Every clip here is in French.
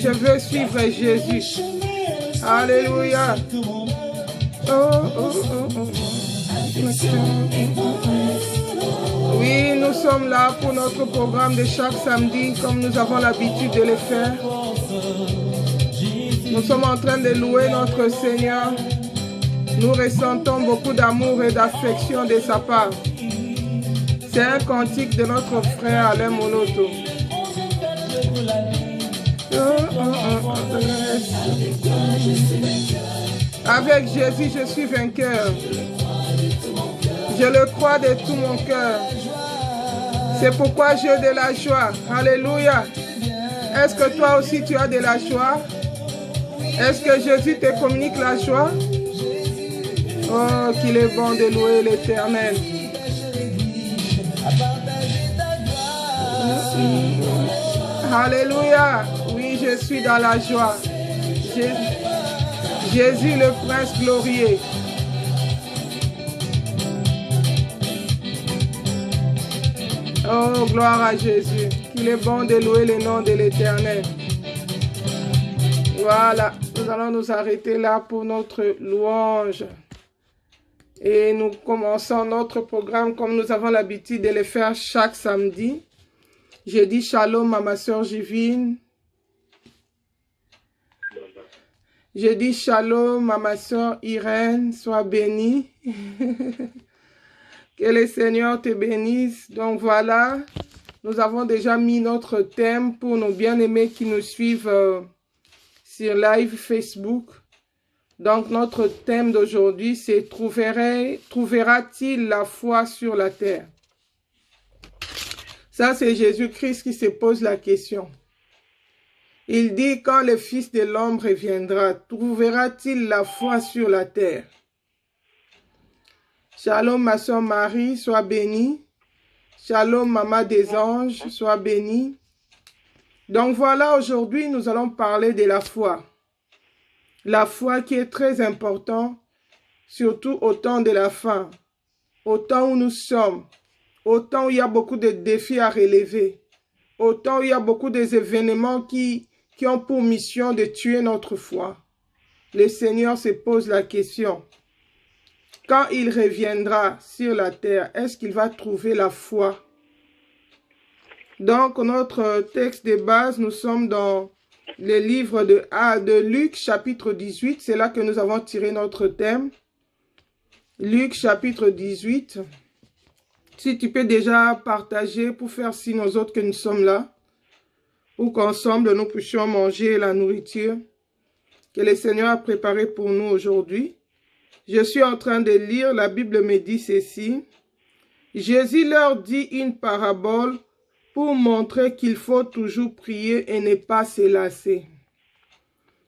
je veux suivre Jésus. Alléluia. Oh, oh, oh, oh. Oui, nous sommes là pour notre programme de chaque samedi, comme nous avons l'habitude de le faire. Nous sommes en train de louer notre Seigneur. Nous ressentons beaucoup d'amour et d'affection de sa part. C'est un cantique de notre frère Alain Moloto. Avec Jésus, je suis vainqueur. Je le crois de tout mon cœur. C'est pourquoi j'ai de la joie. Alléluia. Est-ce que toi aussi tu as de la joie? Est-ce que Jésus te communique la joie? Oh, qu'il est bon de louer l'Éternel. Alléluia. Oui, je suis dans la joie. Jésus le prince glorieux. Oh, gloire à Jésus. Qu'il est bon de louer le nom de l'Éternel. Voilà, nous allons nous arrêter là pour notre louange. Et nous commençons notre programme comme nous avons l'habitude de le faire chaque samedi. Je dis shalom à ma soeur Jivine. Je dis shalom à ma soeur Irène. Sois bénie. Que le Seigneur te bénisse. Donc voilà, nous avons déjà mis notre thème pour nos bien-aimés qui nous suivent sur live Facebook. Donc notre thème d'aujourd'hui, c'est trouvera-t-il la foi sur la terre? Ça, c'est Jésus-Christ qui se pose la question. Il dit, quand le Fils de l'homme reviendra, trouvera-t-il la foi sur la terre? Shalom, ma soeur Marie, sois bénie. Shalom, maman des anges, sois bénie. Donc voilà, aujourd'hui, nous allons parler de la foi. La foi qui est très importante, surtout au temps de la fin, au temps où nous sommes, au temps où il y a beaucoup de défis à relever, au temps où il y a beaucoup d'événements qui ont pour mission de tuer notre foi. Le Seigneur se pose la question. Quand il reviendra sur la terre, est-ce qu'il va trouver la foi? Donc, notre texte de base, nous sommes dans le livre de Luc, chapitre 18. C'est là que nous avons tiré notre thème. Luc, chapitre 18. Si tu peux déjà partager pour faire signe aux autres que nous sommes là, pour qu'ensemble nous puissions manger la nourriture que le Seigneur a préparée pour nous aujourd'hui. Je suis en train de lire, la Bible me dit ceci. Jésus leur dit une parabole pour montrer qu'il faut toujours prier et ne pas se lasser.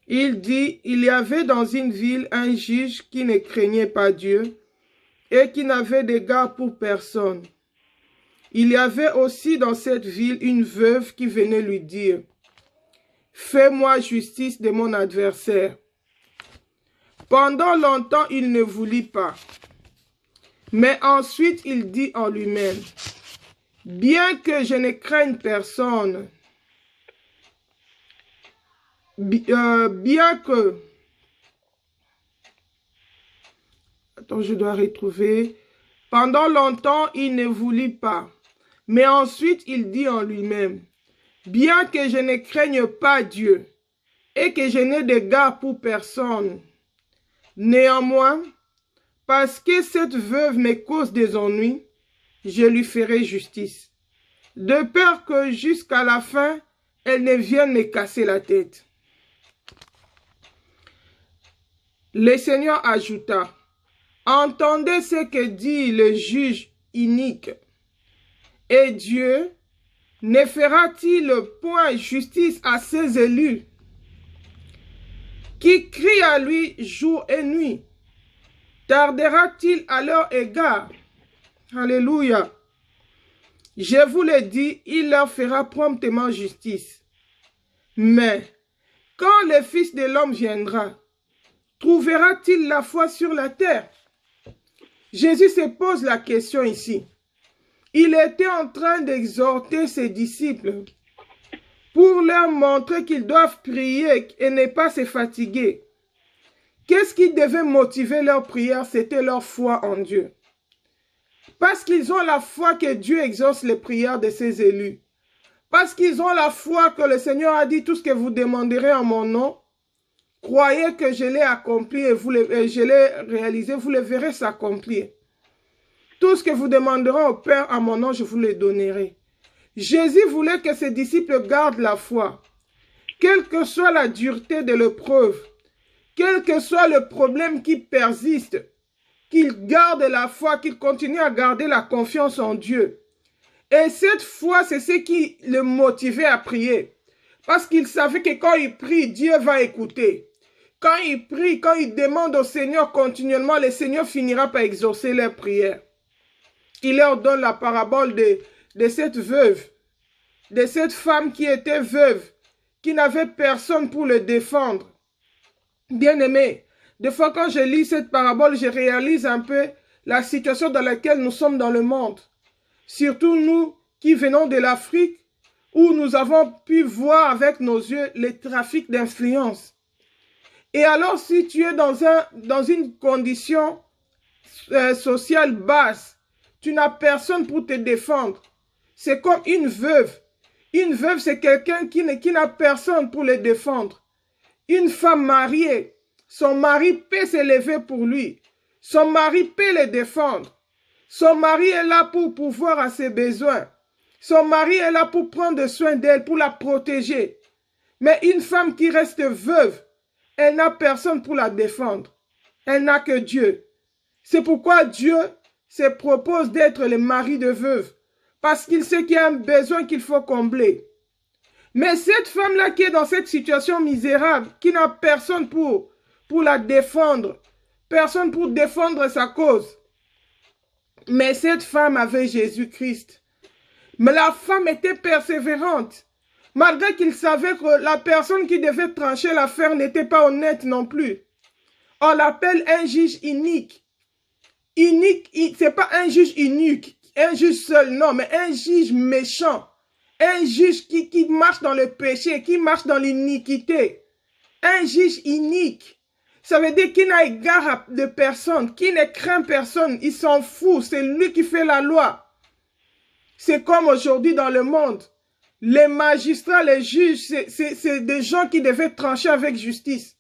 Il dit, il y avait dans une ville un juge qui ne craignait pas Dieu et qui n'avait d'égard pour personne. Il y avait aussi dans cette ville une veuve qui venait lui dire, « Fais-moi justice de mon adversaire. » Pendant longtemps, il ne voulut pas. Mais ensuite, il dit en lui-même, « Bien que je ne craigne personne, bien que... » Attends, je dois retrouver. Pendant longtemps, il ne voulut pas. Mais ensuite, il dit en lui-même, « Bien que je ne craigne pas Dieu et que je n'ai d'égard pour personne, néanmoins, parce que cette veuve me cause des ennuis, je lui ferai justice, de peur que jusqu'à la fin, elle ne vienne me casser la tête. » Le Seigneur ajouta, « Entendez ce que dit le juge inique. Et Dieu ne fera-t-il point justice à ses élus qui crient à lui jour et nuit? Tardera-t-il à leur égard? » Alléluia. Je vous le dis, il leur fera promptement justice. Mais quand le Fils de l'homme viendra, trouvera-t-il la foi sur la terre? Jésus se pose la question ici. Il était en train d'exhorter ses disciples pour leur montrer qu'ils doivent prier et ne pas se fatiguer. Qu'est-ce qui devait motiver leur prière? C'était leur foi en Dieu. Parce qu'ils ont la foi que Dieu exauce les prières de ses élus. Parce qu'ils ont la foi que le Seigneur a dit tout ce que vous demanderez en mon nom. Croyez que je l'ai accompli et je l'ai réalisé, vous le verrez s'accomplir. Tout ce que vous demanderez au Père en mon nom, je vous le donnerai. Jésus voulait que ses disciples gardent la foi. Quelle que soit la dureté de l'épreuve, quel que soit le problème qui persiste, qu'ils gardent la foi, qu'ils continuent à garder la confiance en Dieu. Et cette foi, c'est ce qui le motivait à prier. Parce qu'il savait que quand il prie, Dieu va écouter. Quand il prie, quand il demande au Seigneur continuellement, le Seigneur finira par exaucer leurs prières. Il leur donne la parabole de cette veuve, de cette femme qui était veuve, qui n'avait personne pour le défendre. Bien-aimé, des fois quand je lis cette parabole, je réalise un peu la situation dans laquelle nous sommes dans le monde. Surtout nous qui venons de l'Afrique, où nous avons pu voir avec nos yeux les trafics d'influence. Et alors, si tu es dans une condition sociale basse, tu n'as personne pour te défendre. C'est comme une veuve. Une veuve, c'est quelqu'un qui n'a personne pour le défendre. Une femme mariée, son mari peut s'élever pour lui. Son mari peut le défendre. Son mari est là pour pourvoir à ses besoins. Son mari est là pour prendre soin d'elle, pour la protéger. Mais une femme qui reste veuve, elle n'a personne pour la défendre. Elle n'a que Dieu. C'est pourquoi Dieu se propose d'être le mari de veuve. Parce qu'il sait qu'il y a un besoin qu'il faut combler. Mais cette femme-là qui est dans cette situation misérable, qui n'a personne pour la défendre, personne pour défendre sa cause. Mais cette femme avait Jésus-Christ. Mais la femme était persévérante. Malgré qu'il savait que la personne qui devait trancher l'affaire n'était pas honnête non plus. On l'appelle un juge inique. C'est pas un juge unique, un juge seul, non, mais un juge méchant. Un juge qui marche dans le péché, qui marche dans l'iniquité. Un juge inique. Ça veut dire qu'il n'a égard de personne, qu'il ne craint personne, il s'en fout, c'est lui qui fait la loi. C'est comme aujourd'hui dans le monde. Les magistrats, les juges, c'est des gens qui devaient trancher avec justice.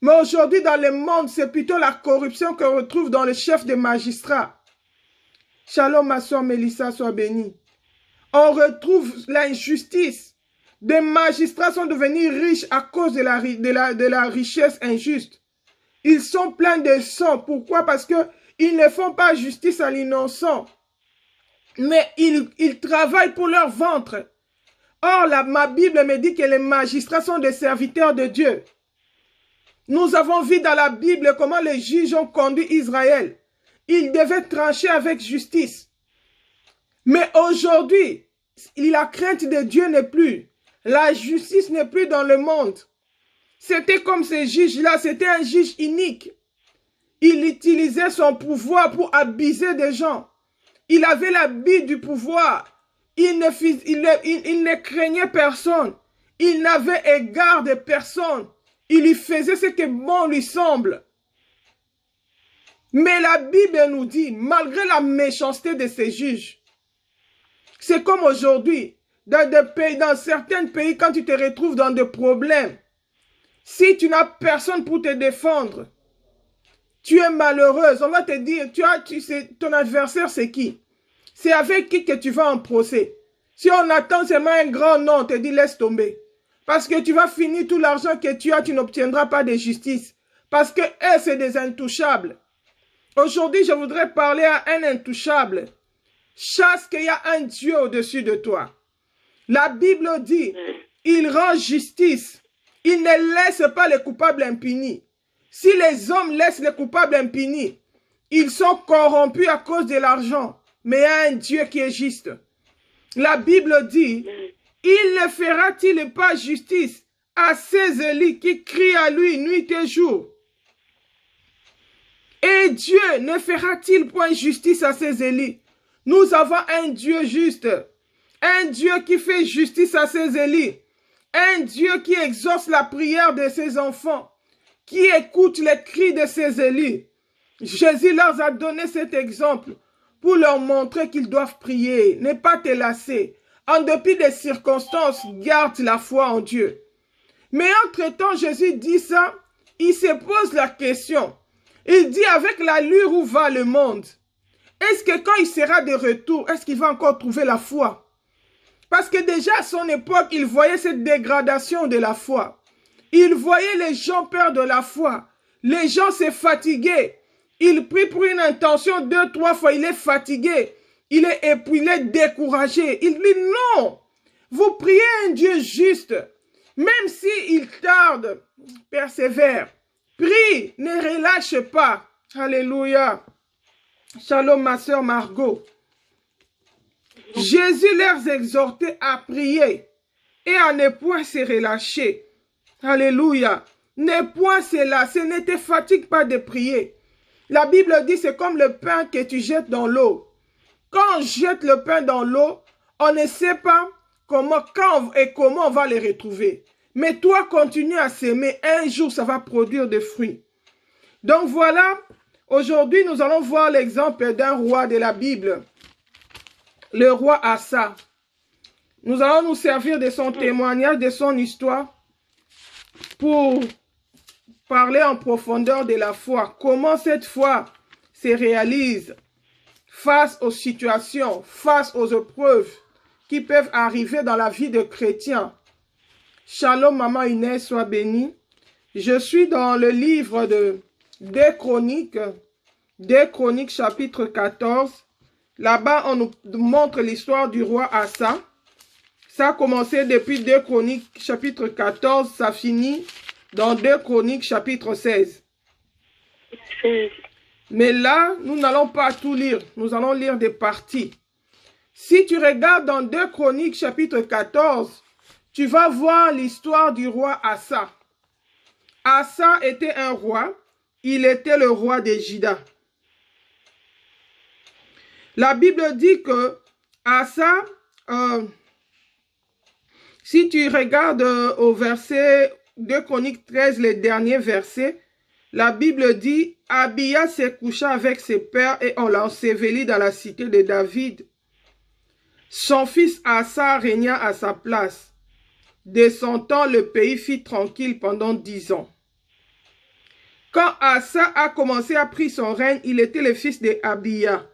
Mais aujourd'hui dans le monde, c'est plutôt la corruption qu'on retrouve dans le chef des magistrats. Shalom, ma soeur Mélissa, sois bénie. On retrouve l'injustice. Des magistrats sont devenus riches à cause de la richesse injuste. Ils sont pleins de sang. Pourquoi? Parce qu'ils ne font pas justice à l'innocent. Mais ils travaillent pour leur ventre. Or, ma Bible me dit que les magistrats sont des serviteurs de Dieu. Nous avons vu dans la Bible comment les juges ont conduit Israël. Ils devaient trancher avec justice. Mais aujourd'hui, la crainte de Dieu n'est plus. La justice n'est plus dans le monde. C'était comme ces juges-là, c'était un juge inique. Il utilisait son pouvoir pour abuser des gens. Il avait l'habit du pouvoir. Il ne craignait personne. Il n'avait égard de personne. Il lui faisait ce que bon lui semble. Mais la Bible nous dit, malgré la méchanceté de ces juges, c'est comme aujourd'hui, dans certains pays, quand tu te retrouves dans des problèmes, si tu n'as personne pour te défendre, tu es malheureuse. On va te dire, ton adversaire c'est qui? C'est avec qui que tu vas en procès. Si on attend seulement un grand nom, on te dit laisse tomber. Parce que tu vas finir tout l'argent que tu as, tu n'obtiendras pas de justice. Parce que eux, c'est des intouchables. Aujourd'hui, je voudrais parler à un intouchable. Chasse qu'il y a un Dieu au-dessus de toi. La Bible dit, il rend justice. Il ne laisse pas les coupables impunis. Si les hommes laissent les coupables impunis, ils sont corrompus à cause de l'argent. Mais il y a un Dieu qui est juste. La Bible dit, il ne fera-t-il pas justice à ces élus qui crient à lui nuit et jour? Et Dieu ne fera-t-il point justice à ses élus? Nous avons un Dieu juste, un Dieu qui fait justice à ses élus. Un Dieu qui exauce la prière de ses enfants, qui écoute les cris de ses élus. Jésus leur a donné cet exemple pour leur montrer qu'ils doivent prier, ne pas te lasser. En dépit des circonstances, garde la foi en Dieu. Mais entre-temps, Jésus dit ça, il se pose la question. Il dit avec l'allure où va le monde, est-ce que quand il sera de retour, est-ce qu'il va encore trouver la foi? Parce que déjà à son époque, il voyait cette dégradation de la foi. Il voyait les gens perdre la foi. Les gens se fatiguaient. Il prie pour une intention 2, 3 fois, il est fatigué. Il est épuisé, découragé. Il dit non, vous priez un Dieu juste. Même s'il tarde, persévère. Prie, ne relâche pas. Alléluia. Shalom ma sœur Margot. Jésus leur exhortait à prier et à ne point se relâcher. Alléluia. Ne point se lasser, ne te fatigue pas de prier. La Bible dit c'est comme le pain que tu jettes dans l'eau. Quand on jette le pain dans l'eau, on ne sait pas comment, quand et comment on va le retrouver. Mais toi, continue à s'aimer. Un jour, ça va produire des fruits. Donc voilà, aujourd'hui, nous allons voir l'exemple d'un roi de la Bible. Le roi Asa. Nous allons nous servir de son témoignage, de son histoire, pour parler en profondeur de la foi. Comment cette foi se réalise face aux situations, face aux épreuves qui peuvent arriver dans la vie de chrétiens. Shalom, maman Inès, sois bénie. Je suis dans le livre des Chroniques chapitre 14. Là-bas, on nous montre l'histoire du roi Asa. Ça a commencé depuis 2 Chroniques chapitre 14, ça finit dans 2 Chroniques chapitre 16. Mais là, nous n'allons pas tout lire, nous allons lire des parties. Si tu regardes dans 2 Chroniques chapitre 14, tu vas voir l'histoire du roi Asa. Asa était un roi, il était le roi de Juda. La Bible dit que Asa, si tu regardes au verset 2 Chroniques 13, les derniers versets, la Bible dit, Abia se coucha avec ses pères et on l'a enseveli dans la cité de David. Son fils Asa régna à sa place. De son temps, le pays fut tranquille pendant 10 ans. Quand Asa a commencé à prendre son règne, il était le fils de Abia.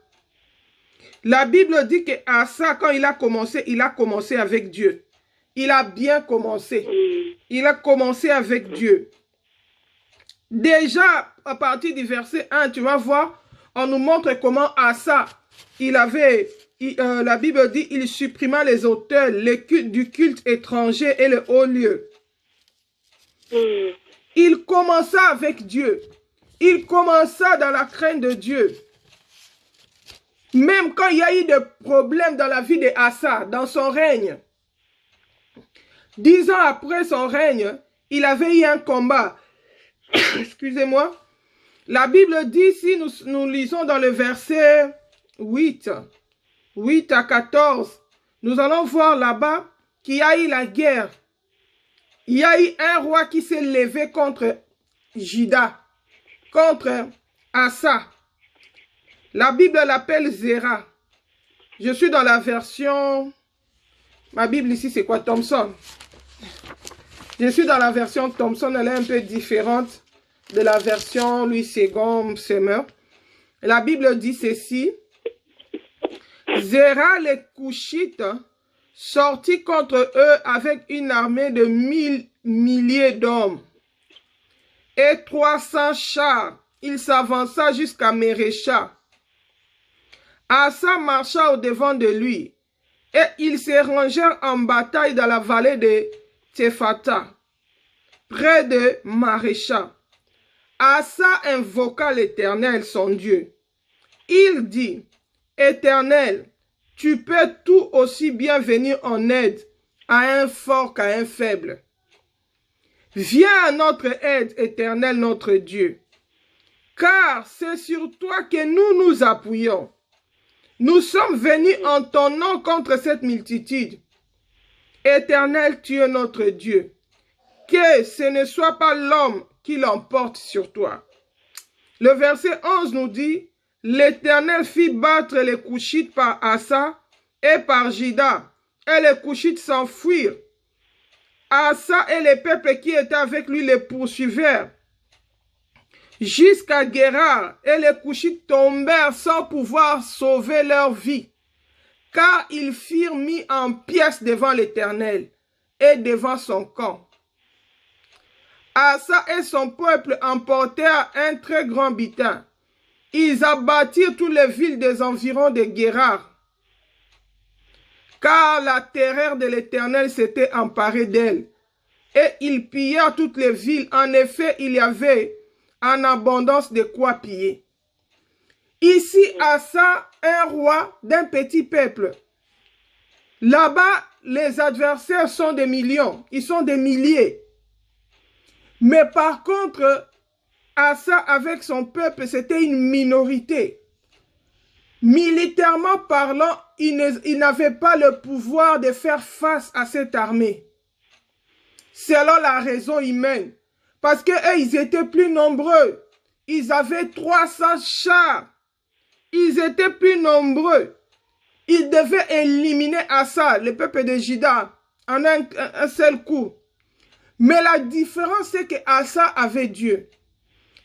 La Bible dit que Asa, quand il a commencé avec Dieu. Il a bien commencé. Il a commencé avec Dieu. Déjà, à partir du verset 1, tu vas voir, on nous montre comment Asa, la Bible dit, il supprima les autels, du culte étranger et le haut lieu. Il commença avec Dieu. Il commença dans la crainte de Dieu. Même quand il y a eu des problèmes dans la vie de Asa, dans son règne. 10 ans après son règne, il avait eu un combat. Excusez-moi. La Bible dit, si nous lisons dans le verset 8 à 14, nous allons voir là-bas qu'il y a eu la guerre. Il y a eu un roi qui s'est levé contre Juda, contre Asa. La Bible l'appelle Zéra. Je suis dans la version... Ma Bible ici, c'est quoi? Thompson. Je suis dans la version Thompson. Elle est un peu différente de la version Louis II Semer. La Bible dit ceci. Zéra, les Couchites, sortit contre eux avec une armée de 1000 milliers d'hommes et 300 chars. Il s'avança jusqu'à Mérécha. Asa marcha au-devant de lui, et ils se rangèrent en bataille dans la vallée de Tsephata, près de Marécha. Asa invoqua l'Éternel, son Dieu. Il dit, Éternel, tu peux tout aussi bien venir en aide à un fort qu'à un faible. Viens à notre aide, Éternel, notre Dieu, car c'est sur toi que nous nous appuyons. Nous sommes venus en ton nom contre cette multitude. Éternel, tu es notre Dieu. Que ce ne soit pas l'homme qui l'emporte sur toi. Le verset 11 nous dit, l'Éternel fit battre les Couchites par Asa et par Jida, et les Couchites s'enfuirent. Asa et les peuples qui étaient avec lui les poursuivirent jusqu'à Guérar, et les Couchites tombèrent sans pouvoir sauver leur vie, car ils furent mis en pièces devant l'Éternel et devant son camp. Asa et son peuple emportèrent un très grand butin. Ils abattirent toutes les villes des environs de Guérar, car la terreur de l'Éternel s'était emparée d'elle. Et ils pillèrent toutes les villes. En effet, il y avait en abondance de quoi piller. Ici, Asa, un roi d'un petit peuple. Là-bas, les adversaires sont des millions. Ils sont des milliers. Mais par contre, Asa avec son peuple, c'était une minorité. Militairement parlant, il n'avait pas le pouvoir de faire face à cette armée. Selon la raison humaine. Parce qu'eux, ils étaient plus nombreux. Ils avaient 300 chars. Ils étaient plus nombreux. Ils devaient éliminer Asa, le peuple de Juda, en un seul coup. Mais la différence, c'est que Asa avait Dieu.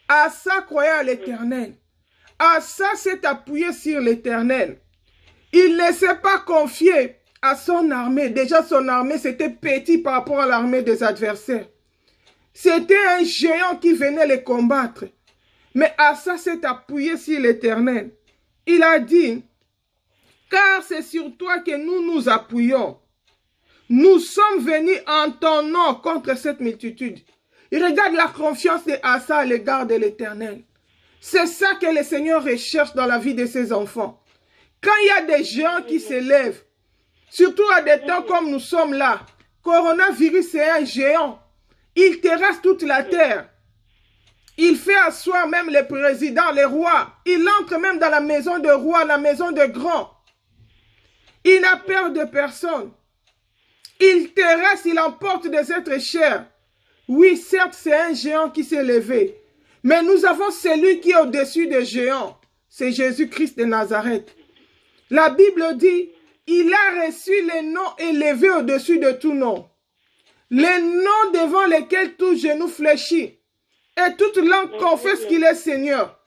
Asa croyait à l'Éternel. Asa s'est appuyé sur l'Éternel. Il ne s'est pas confié à son armée. Déjà, son armée, c'était petit par rapport à l'armée des adversaires. C'était un géant qui venait les combattre. Mais Asa s'est appuyé sur l'Éternel. Il a dit, car c'est sur toi que nous nous appuyons. Nous sommes venus en ton nom contre cette multitude. Il regarde la confiance de Asa à l'égard de l'Éternel. C'est ça que le Seigneur recherche dans la vie de ses enfants. Quand il y a des géants qui s'élèvent, surtout à des temps comme nous sommes là, coronavirus c'est un géant. Il terrasse toute la terre. Il fait asseoir même les présidents, les rois. Il entre même dans la maison de roi, la maison de grands. Il n'a peur de personne. Il terrasse, il emporte des êtres chers. Oui, certes, c'est un géant qui s'est levé. Mais nous avons celui qui est au-dessus des géants. C'est Jésus-Christ de Nazareth. La Bible dit, il a reçu les noms élevés au-dessus de tout nom. Les noms devant lesquels tout genou fléchit. Et toute langue confesse qu'il est Seigneur.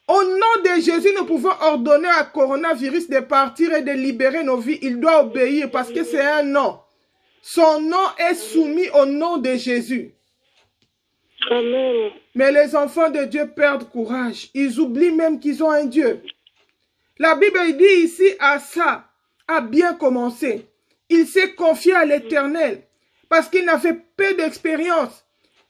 Au nom de Jésus, nous pouvons ordonner à coronavirus de partir et de libérer nos vies. Il doit obéir parce que c'est un nom. Son nom est soumis au nom de Jésus. Amen. Mais les enfants de Dieu perdent courage. Ils oublient même qu'ils ont un Dieu. La Bible dit ici, Asa a bien commencé. Il s'est confié à l'Éternel parce qu'il n'avait peu d'expérience.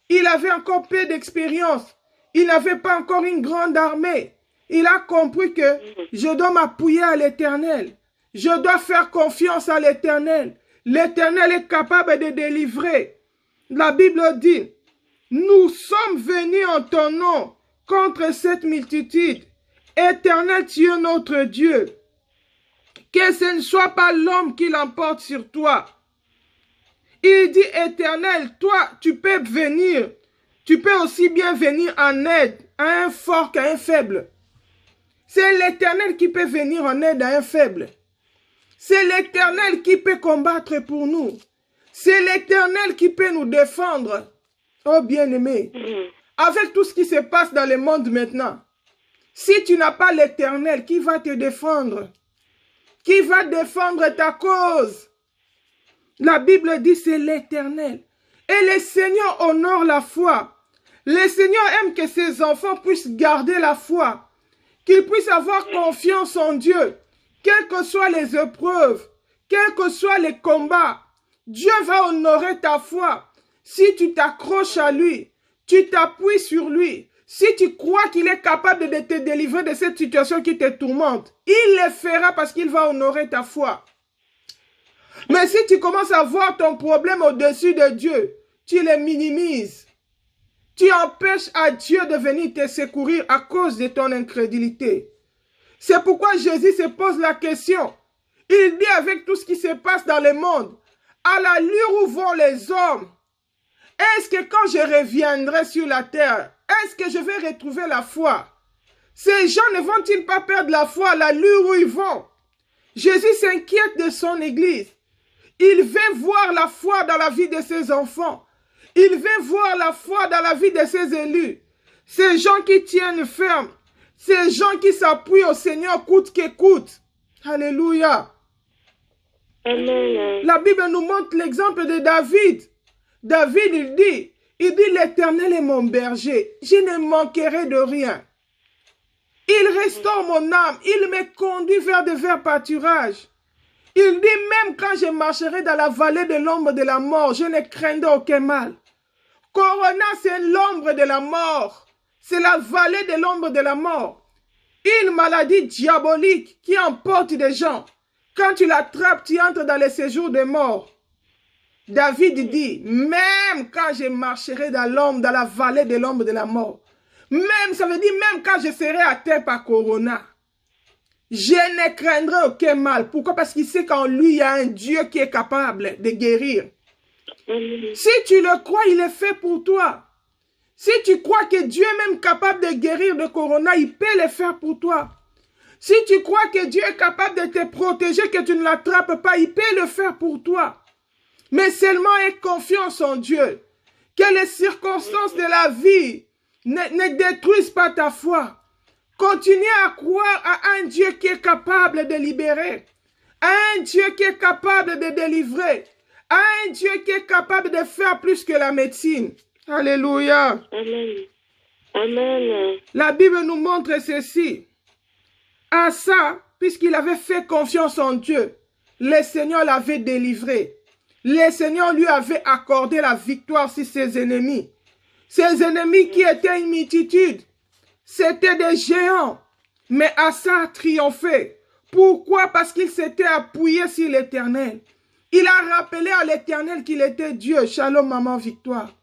Il avait encore peu d'expérience. Il n'avait pas encore une grande armée. Il a compris que je dois m'appuyer à l'Éternel. Je dois faire confiance à l'Éternel. L'Éternel est capable de délivrer. La Bible dit, nous sommes venus en ton nom contre cette multitude. Éternel, tu es notre Dieu. Que ce ne soit pas l'homme qui l'emporte sur toi. Il dit, Éternel, toi, tu peux venir. Tu peux aussi bien venir en aide à un fort qu'à un faible. C'est l'Éternel qui peut venir en aide à un faible. C'est l'Éternel qui peut combattre pour nous. C'est l'Éternel qui peut nous défendre. Oh bien-aimé, avec tout ce qui se passe dans le monde maintenant, si tu n'as pas l'Éternel, qui va te défendre? Qui va défendre ta cause? La Bible dit c'est l'Éternel. Et le Seigneur honore la foi. Le Seigneur aime que ses enfants puissent garder la foi. Qu'ils puissent avoir confiance en Dieu. Quelles que soient les épreuves, quels que soient les combats, Dieu va honorer ta foi. Si tu t'accroches à lui, tu t'appuies sur lui, si tu crois qu'il est capable de te délivrer de cette situation qui te tourmente, il le fera parce qu'il va honorer ta foi. Mais si tu commences à voir ton problème au-dessus de Dieu, tu le minimises. Tu empêches à Dieu de venir te secourir à cause de ton incrédulité. C'est pourquoi Jésus se pose la question. Il dit avec tout ce qui se passe dans le monde, à l'allure où vont les hommes, est-ce que quand je reviendrai sur la terre, est-ce que je vais retrouver la foi? Ces gens ne vont-ils pas perdre la foi à l'allure où ils vont? Jésus s'inquiète de son Église. Il veut voir la foi dans la vie de ses enfants. Il veut voir la foi dans la vie de ses élus. Ces gens qui tiennent ferme. Ces gens qui s'appuient au Seigneur coûte que coûte. Alléluia. Amen. La Bible nous montre l'exemple de David. David, il dit, l'Éternel est mon berger. Je ne manquerai de rien. Il restaure mon âme. Il me conduit vers de verts pâturages. Il dit, même quand je marcherai dans la vallée de l'ombre de la mort, je ne craindrai aucun mal. Corona, c'est l'ombre de la mort. C'est la vallée de l'ombre de la mort. Une maladie diabolique qui emporte des gens. Quand tu l'attrapes, tu entres dans le séjour des morts. David dit, même quand je marcherai dans l'ombre, dans la vallée de l'ombre de la mort, même, ça veut dire même quand je serai atteint par Corona, je ne craindrai aucun mal. Pourquoi? Parce qu'il sait qu'en lui, il y a un Dieu qui est capable de guérir. Si tu le crois, il est fait pour toi. Si tu crois que Dieu est même capable de guérir de Corona, il peut le faire pour toi. Si tu crois que Dieu est capable de te protéger, que tu ne l'attrapes pas, il peut le faire pour toi. Mais seulement aie confiance en Dieu. Que les circonstances de la vie ne détruisent pas ta foi. Continue à croire à un Dieu qui est capable de libérer, à un Dieu qui est capable de délivrer, à un Dieu qui est capable de faire plus que la médecine. Alléluia. Amen. Amen. La Bible nous montre ceci. Asa, puisqu'il avait fait confiance en Dieu, le Seigneur l'avait délivré. Le Seigneur lui avait accordé la victoire sur ses ennemis. Ses ennemis qui étaient une multitude. C'était des géants. Mais Asa a triomphé. Pourquoi? Parce qu'il s'était appuyé sur l'Éternel. Il a rappelé à l'Éternel qu'il était Dieu. Shalom, maman, victoire.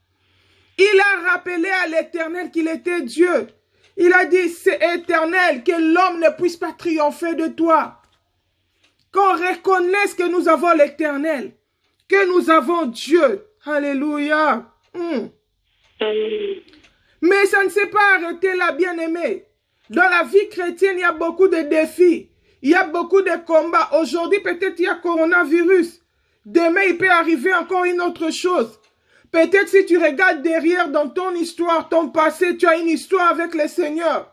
Il a rappelé à l'Éternel qu'il était Dieu. Il a dit, c'est éternel, que l'homme ne puisse pas triompher de toi. Qu'on reconnaisse que nous avons l'Éternel, que nous avons Dieu. Alléluia. Mais ça ne s'est pas arrêté là, bien-aimé. Dans la vie chrétienne, il y a beaucoup de défis. Il y a beaucoup de combats. Aujourd'hui, peut-être il y a coronavirus. Demain, il peut arriver encore une autre chose. Peut-être si tu regardes derrière dans ton histoire, ton passé, tu as une histoire avec le Seigneur.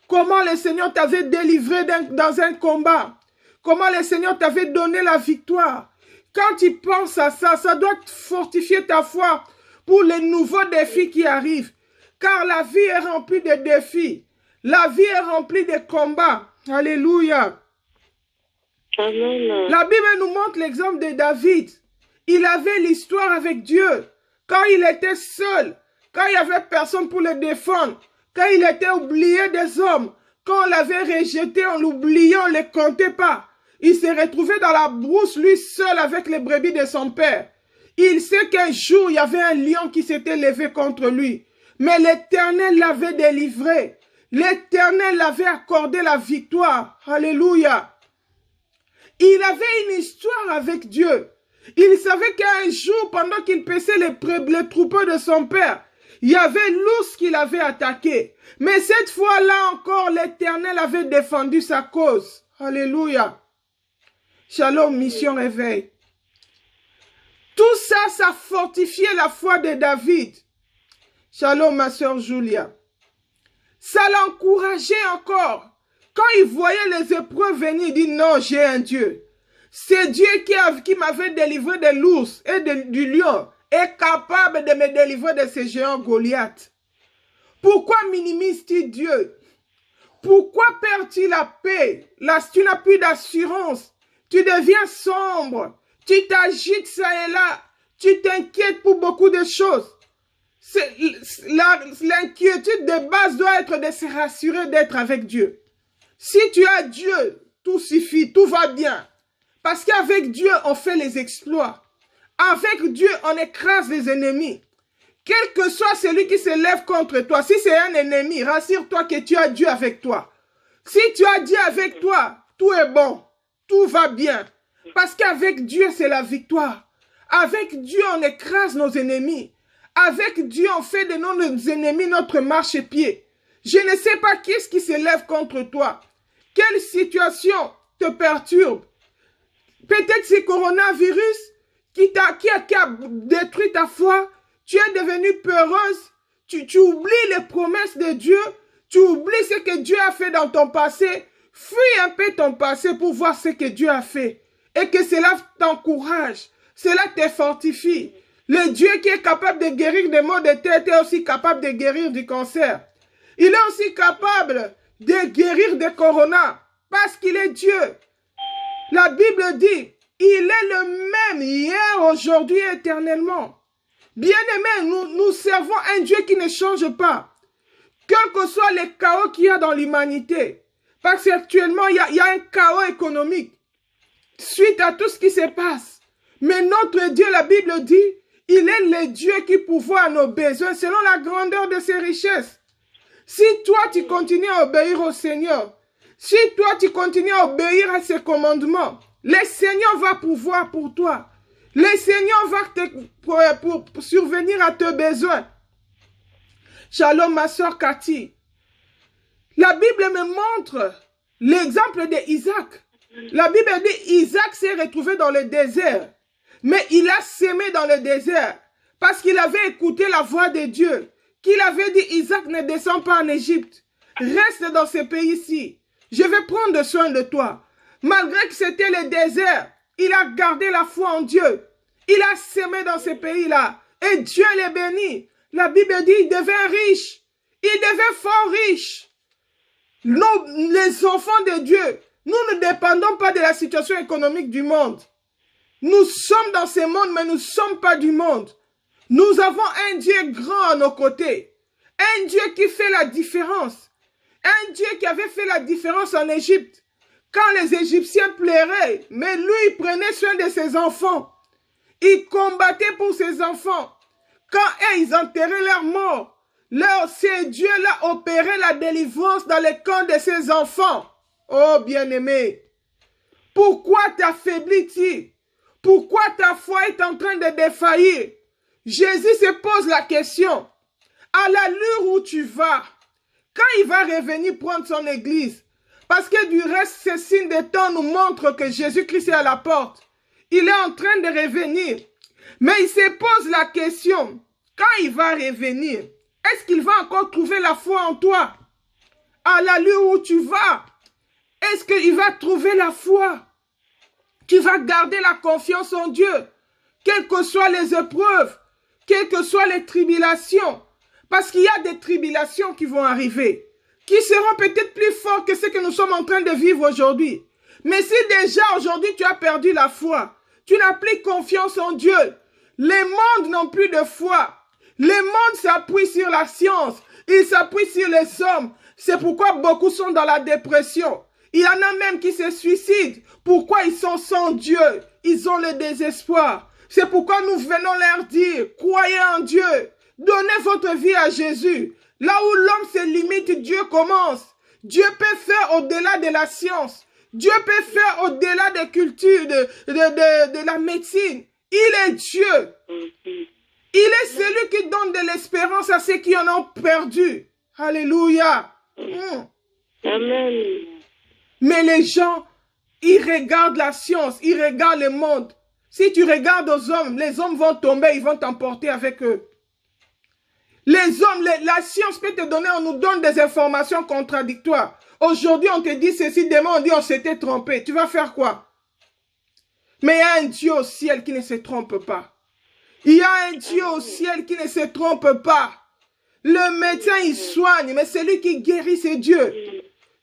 Comment le Seigneur t'avait délivré dans un combat. Comment le Seigneur t'avait donné la victoire. Quand tu penses à ça, ça doit fortifier ta foi pour les nouveaux défis qui arrivent. Car la vie est remplie de défis. La vie est remplie de combats. Alléluia. Amen. La Bible nous montre l'exemple de David. Il avait l'histoire avec Dieu. Quand il était seul, quand il n'y avait personne pour le défendre, quand il était oublié des hommes, quand on l'avait rejeté, on l'oubliait, on ne le comptait pas. Il s'est retrouvé dans la brousse, lui seul avec les brebis de son père. Il sait qu'un jour, il y avait un lion qui s'était levé contre lui. Mais l'Éternel l'avait délivré. L'Éternel l'avait accordé la victoire. Alléluia. Il avait une histoire avec Dieu. Il savait qu'un jour, pendant qu'il paissait les troupeaux de son père, il y avait l'ours qui l'avait attaqué. Mais cette fois-là encore, l'Éternel avait défendu sa cause. Alléluia. Shalom, mission réveil. Tout ça, ça fortifiait la foi de David. Shalom, ma soeur Julia. Ça l'encourageait encore. Quand il voyait les épreuves venir, il dit non, j'ai un Dieu. C'est Dieu qui m'avait délivré de l'ours et du lion est capable de me délivrer de ces géants Goliath. Pourquoi minimises-tu Dieu? Pourquoi perds-tu la paix? Tu n'as plus d'assurance. Tu deviens sombre. Tu t'agites ça et là. Tu t'inquiètes pour beaucoup de choses. L'inquiétude de base doit être de se rassurer d'être avec Dieu. Si tu as Dieu, tout suffit, tout va bien. Parce qu'avec Dieu, on fait les exploits. Avec Dieu, on écrase les ennemis. Quel que soit celui qui se lève contre toi, si c'est un ennemi, rassure-toi que tu as Dieu avec toi. Si tu as Dieu avec toi, tout est bon, tout va bien. Parce qu'avec Dieu, c'est la victoire. Avec Dieu, on écrase nos ennemis. Avec Dieu, on fait de nos ennemis notre marchepied. Je ne sais pas qui est-ce qui se lève contre toi. Quelle situation te perturbe? Peut-être c'est le coronavirus qui a détruit ta foi. Tu es devenue peureuse. Tu oublies les promesses de Dieu. Tu oublies ce que Dieu a fait dans ton passé. Fuis un peu ton passé pour voir ce que Dieu a fait. Et que cela t'encourage. Cela te fortifie. Le Dieu qui est capable de guérir des maux de tête est aussi capable de guérir du cancer. Il est aussi capable de guérir des corona parce qu'il est Dieu. La Bible dit, il est le même hier, aujourd'hui et éternellement. Bien-aimés, nous servons un Dieu qui ne change pas. Quel que soit les chaos qu'il y a dans l'humanité. Parce qu'actuellement, il y a un chaos économique suite à tout ce qui se passe. Mais notre Dieu, la Bible dit, il est le Dieu qui pourvoit à nos besoins selon la grandeur de ses richesses. Si toi, tu continues à obéir au Seigneur, si toi, tu continues à obéir à ses commandements, le Seigneur va pourvoir pour toi. Le Seigneur va pour survenir à tes besoins. Shalom, ma soeur Cathy. La Bible me montre l'exemple d'Isaac. La Bible dit Isaac s'est retrouvé dans le désert. Mais il a sémé dans le désert parce qu'il avait écouté la voix de Dieu. Qu'il avait dit, Isaac, ne descend pas en Égypte. Reste dans ce pays-ci. Je vais prendre soin de toi. Malgré que c'était le désert, il a gardé la foi en Dieu. Il a sémé dans ce pays-là. Et Dieu les bénit. La Bible dit, il devint riche. Il devint fort riche. Nous, les enfants de Dieu, nous ne dépendons pas de la situation économique du monde. Nous sommes dans ce monde, mais nous ne sommes pas du monde. Nous avons un Dieu grand à nos côtés. Un Dieu qui fait la différence. Un Dieu qui avait fait la différence en Égypte. Quand les Égyptiens pleuraient, mais lui, il prenait soin de ses enfants. Il combattait pour ses enfants. Quand ils enterraient leurs morts, ces dieux-là opéraient la délivrance dans les camps de ses enfants. Oh bien-aimé, pourquoi t'affaiblis-tu? Pourquoi ta foi est en train de défaillir? Jésus se pose la question. À l'allure où tu vas, quand il va revenir prendre son église, parce que du reste, ces signes de temps nous montrent que Jésus-Christ est à la porte. Il est en train de revenir. Mais il se pose la question, quand il va revenir, est-ce qu'il va encore trouver la foi en toi? À l'allure où tu vas, est-ce qu'il va trouver la foi? Tu vas garder la confiance en Dieu, quelles que soient les épreuves, quelles que soient les tribulations. Parce qu'il y a des tribulations qui vont arriver, qui seront peut-être plus fortes que ce que nous sommes en train de vivre aujourd'hui. Mais si déjà aujourd'hui tu as perdu la foi, tu n'as plus confiance en Dieu, les mondes n'ont plus de foi. Les mondes s'appuient sur la science, ils s'appuient sur les hommes. C'est pourquoi beaucoup sont dans la dépression. Il y en a même qui se suicident. Pourquoi ils sont sans Dieu? Ils ont le désespoir. C'est pourquoi nous venons leur dire, croyez en Dieu. Donnez votre vie à Jésus. Là où l'homme se limite, Dieu commence. Dieu peut faire au-delà de la science. Dieu peut faire au-delà des cultures, de la médecine. Il est Dieu. Il est celui qui donne de l'espérance à ceux qui en ont perdu. Alléluia. Amen. Mais les gens, ils regardent la science, ils regardent le monde. Si tu regardes aux hommes, les hommes vont tomber, ils vont t'emporter avec eux. Les hommes, la science peut te donner, on nous donne des informations contradictoires. Aujourd'hui, on te dit ceci, demain, on dit on s'était trompé. Tu vas faire quoi? Mais il y a un Dieu au ciel qui ne se trompe pas. Il y a un Dieu au ciel qui ne se trompe pas. Le médecin, il soigne, mais celui qui guérit, c'est Dieu.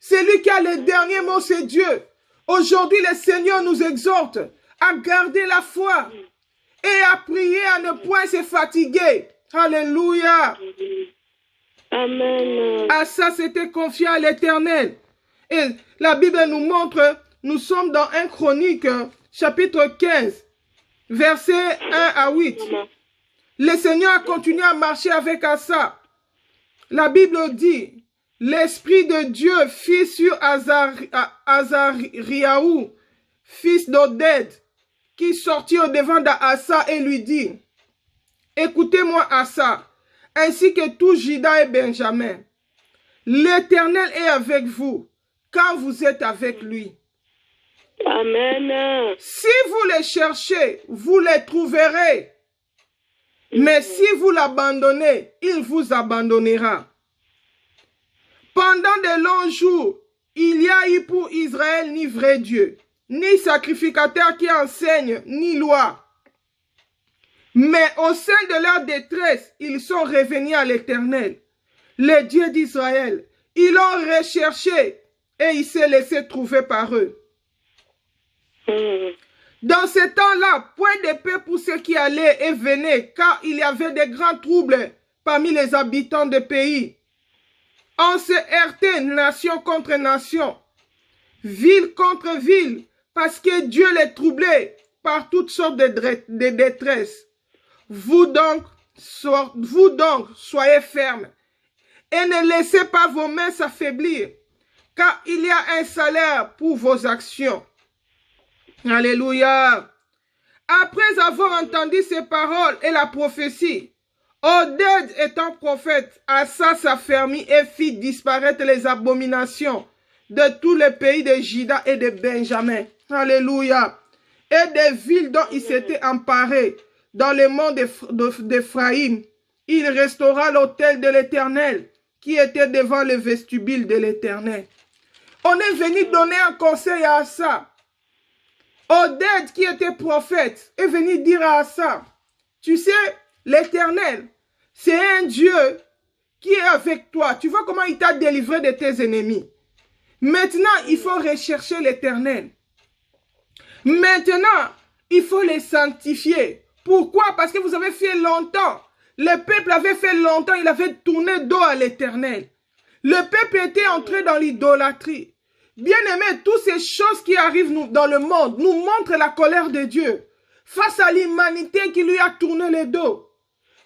Celui qui a le dernier mot, c'est Dieu. Aujourd'hui, le Seigneur nous exhorte à garder la foi et à prier, à ne point se fatiguer. Alléluia. Amen. À ça, c'était confiant à l'Éternel. Et la Bible nous montre, nous sommes dans 1 Chronique, chapitre 15, versets 1 à 8. Le Seigneur a continué à marcher avec Asa. La Bible dit, l'Esprit de Dieu fit sur Azariahu, fils d'Oded, qui sortit au devant d'Asa et lui dit, écoutez-moi Asa, ainsi que tout Juda et Benjamin. L'Éternel est avec vous quand vous êtes avec lui. Amen. Si vous les cherchez, vous les trouverez. Mais si vous l'abandonnez, il vous abandonnera. Pendant de longs jours, il n'y a eu pour Israël ni vrai Dieu, ni sacrificateur qui enseigne, ni loi. Mais au sein de leur détresse, ils sont revenus à l'Éternel, le Dieu d'Israël. Ils l'ont recherché et il s'est laissé trouver par eux. Dans ce temps-là, point de paix pour ceux qui allaient et venaient, car il y avait de grands troubles parmi les habitants du pays. On se heurtait nation contre nation, ville contre ville, parce que Dieu les troublait par toutes sortes de détresse. Vous donc, soyez fermes et ne laissez pas vos mains s'affaiblir, car il y a un salaire pour vos actions. Alléluia. Après avoir entendu ces paroles et la prophétie, Oded étant prophète, Asa s'affermit et fit disparaître les abominations de tout le pays de Juda et de Benjamin. Alléluia. Et des villes dont il s'était emparé dans les monts d'Éphraïm. Il restaura l'autel de l'Éternel qui était devant le vestibule de l'Éternel. On est venu donner un conseil à Asa. Oded, qui était prophète, est venu dire à Asa, tu sais, l'Éternel, c'est un Dieu qui est avec toi. Tu vois comment il t'a délivré de tes ennemis. Maintenant, il faut rechercher l'Éternel. Maintenant, il faut les sanctifier. Pourquoi? Parce que vous avez fait longtemps. Le peuple avait fait longtemps, il avait tourné dos à l'Éternel. Le peuple était entré dans l'idolâtrie. Bien-aimés, toutes ces choses qui arrivent dans le monde nous montrent la colère de Dieu face à l'humanité qui lui a tourné le dos,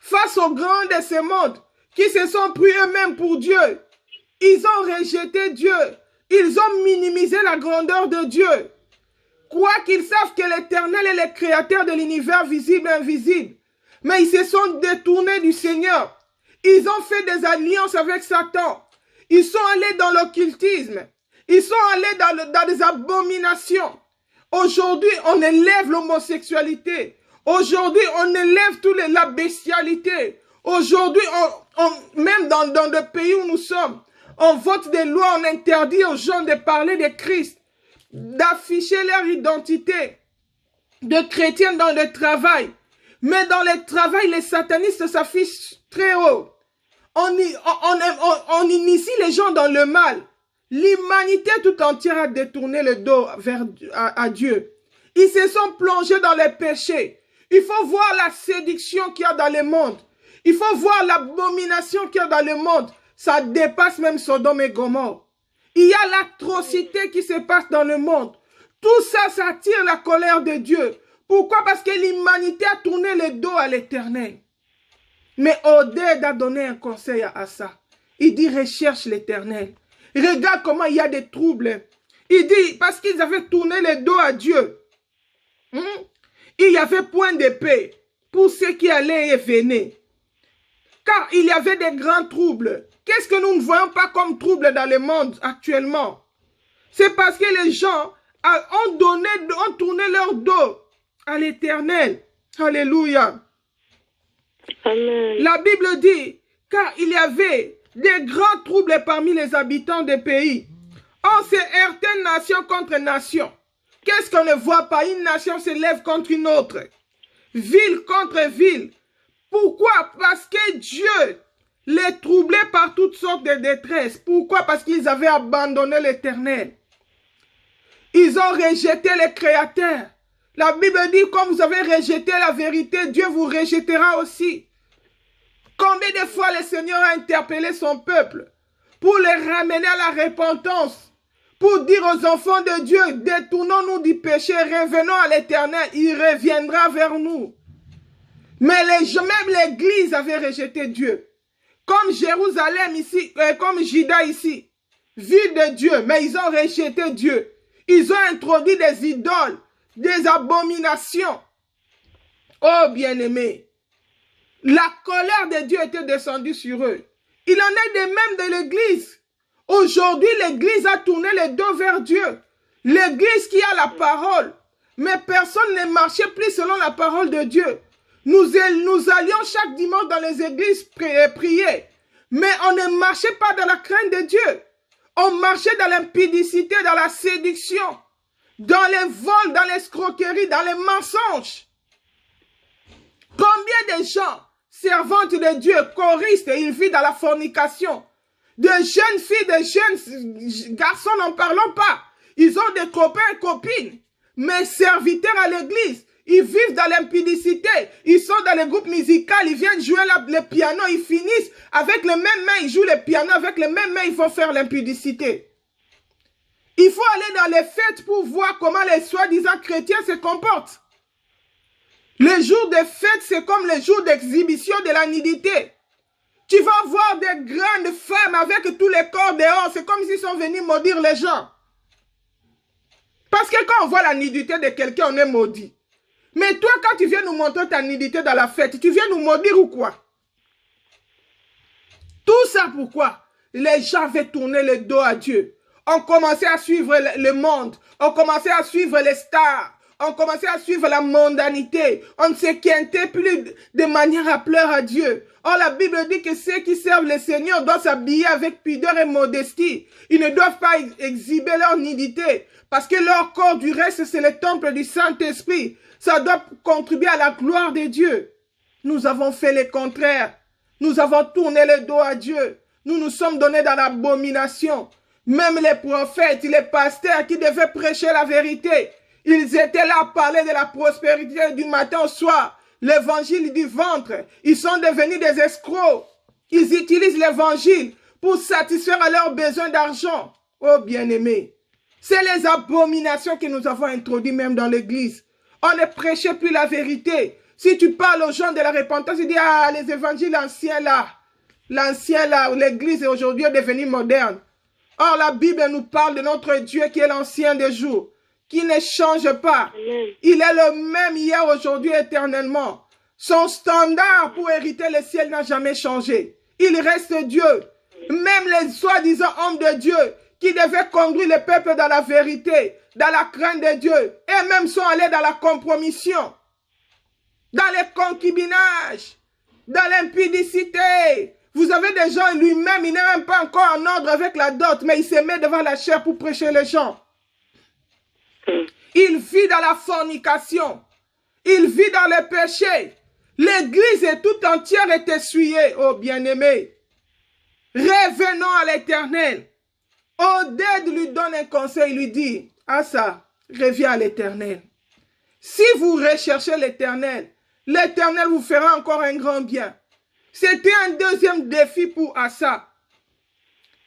face aux grands de ce monde qui se sont pris eux-mêmes pour Dieu. Ils ont rejeté Dieu, ils ont minimisé la grandeur de Dieu. Quoiqu'ils savent que l'Éternel est le créateur de l'univers visible et invisible, mais ils se sont détournés du Seigneur. Ils ont fait des alliances avec Satan. Ils sont allés dans l'occultisme. Ils sont allés dans des abominations. Aujourd'hui, on élève l'homosexualité. Aujourd'hui, on élève la bestialité. Aujourd'hui, même dans le pays où nous sommes, on vote des lois, on interdit aux gens de parler de Christ, d'afficher leur identité de chrétiens dans le travail. Mais dans le travail, les satanistes s'affichent très haut. On initie les gens dans le mal. L'humanité tout entière a détourné le dos à Dieu. Ils se sont plongés dans les péchés. Il faut voir la séduction qu'il y a dans le monde. Il faut voir l'abomination qu'il y a dans le monde. Ça dépasse même Sodome et Gomorrhe. Il y a l'atrocité qui se passe dans le monde. Tout ça, ça attire la colère de Dieu. Pourquoi? Parce que l'humanité a tourné le dos à l'Éternel. Mais Oded a donné un conseil à Asa. Il dit, recherche l'Éternel. Regarde comment il y a des troubles. Il dit, parce qu'ils avaient tourné le dos à Dieu. Il y avait point de paix pour ceux qui allaient et venaient. Car il y avait des grands troubles. Qu'est-ce que nous ne voyons pas comme troubles dans le monde actuellement? C'est parce que les gens ont tourné leur dos à l'Éternel. Alléluia. Amen. La Bible dit, car il y avait des grands troubles parmi les habitants des pays. On se heurtait nation contre nation. Qu'est-ce qu'on ne voit pas? Une nation se lève contre une autre. Ville contre ville. Pourquoi? Parce que Dieu les troublait par toutes sortes de détresses. Pourquoi? Parce qu'ils avaient abandonné l'Éternel. Ils ont rejeté le Créateur. La Bible dit, comme vous avez rejeté la vérité, Dieu vous rejettera aussi. Combien de fois le Seigneur a interpellé son peuple pour les ramener à la repentance, pour dire aux enfants de Dieu, détournons-nous du péché, revenons à l'Éternel, il reviendra vers nous. Mais même l'Église avait rejeté Dieu. Comme Jérusalem ici, comme Juda ici, ville de Dieu, mais ils ont rejeté Dieu. Ils ont introduit des idoles des abominations. Oh bien-aimé, la colère de Dieu était descendue sur eux. Il en est de même de l'Église. Aujourd'hui, l'Église a tourné le dos vers Dieu. L'Église qui a la parole. Mais personne ne marchait plus selon la parole de Dieu. Nous allions chaque dimanche dans les églises prier. Mais on ne marchait pas dans la crainte de Dieu. On marchait dans l'impudicité, dans la séduction, dans les vols, dans l'escroquerie, dans les mensonges. Combien de gens, servantes de Dieu, choristes, ils vivent dans la fornication. De jeunes filles, de jeunes garçons, n'en parlons pas. Ils ont des copains et copines. Mais serviteurs à l'église, ils vivent dans l'impudicité. Ils sont dans les groupes musicaux, ils viennent jouer le piano, ils finissent avec les mêmes mains, ils jouent le piano avec les mêmes mains, ils vont faire l'impudicité. Il faut aller dans les fêtes pour voir comment les soi-disant chrétiens se comportent. Les jours de fête, c'est comme les jours d'exhibition de la nudité. Tu vas voir des grandes femmes avec tous les corps dehors, c'est comme s'ils sont venus maudire les gens. Parce que quand on voit la nudité de quelqu'un, on est maudit. Mais toi, quand tu viens nous montrer ta nudité dans la fête, tu viens nous maudire ou quoi? Tout ça pourquoi? Les gens avaient tourné le dos à Dieu. On commençait à suivre le monde. On commençait à suivre les stars. On commençait à suivre la mondanité. On ne s'inquiétait plus de manière à pleurer à Dieu. Or, la Bible dit que ceux qui servent le Seigneur doivent s'habiller avec pudeur et modestie. Ils ne doivent pas exhiber leur nudité. Parce que leur corps, du reste, c'est le temple du Saint-Esprit. Ça doit contribuer à la gloire de Dieu. Nous avons fait le contraire. Nous avons tourné le dos à Dieu. Nous nous sommes donnés dans l'abomination. Même les prophètes, les pasteurs qui devaient prêcher la vérité, ils étaient là à parler de la prospérité du matin au soir. L'évangile du ventre. Ils sont devenus des escrocs. Ils utilisent l'évangile pour satisfaire à leurs besoins d'argent. Oh bien-aimés, c'est les abominations que nous avons introduites même dans l'église. On ne prêchait plus la vérité. Si tu parles aux gens de la repentance, tu dis, ah, les évangiles anciens là. L'ancien là, l'église aujourd'hui est devenue moderne. Or, la Bible nous parle de notre Dieu qui est l'ancien des jours, qui ne change pas. Il est le même hier, aujourd'hui, éternellement. Son standard pour hériter le ciel n'a jamais changé. Il reste Dieu. Même les soi-disant hommes de Dieu qui devaient conduire le peuple dans la vérité, dans la crainte de Dieu, et même sont allés dans la compromission, dans le concubinage, dans l'impudicité. Vous avez des gens, lui-même, il n'est même pas encore en ordre avec la dot, mais il se met devant la chair pour prêcher les gens. Il vit dans la fornication. Il vit dans le péché. L'église est tout entière est essuyée, oh bien-aimé. Revenons à l'Éternel. Oded lui donne un conseil, il lui dit, Asa, reviens à l'Éternel. Si vous recherchez l'Éternel, l'Éternel vous fera encore un grand bien. C'était un deuxième défi pour Asa.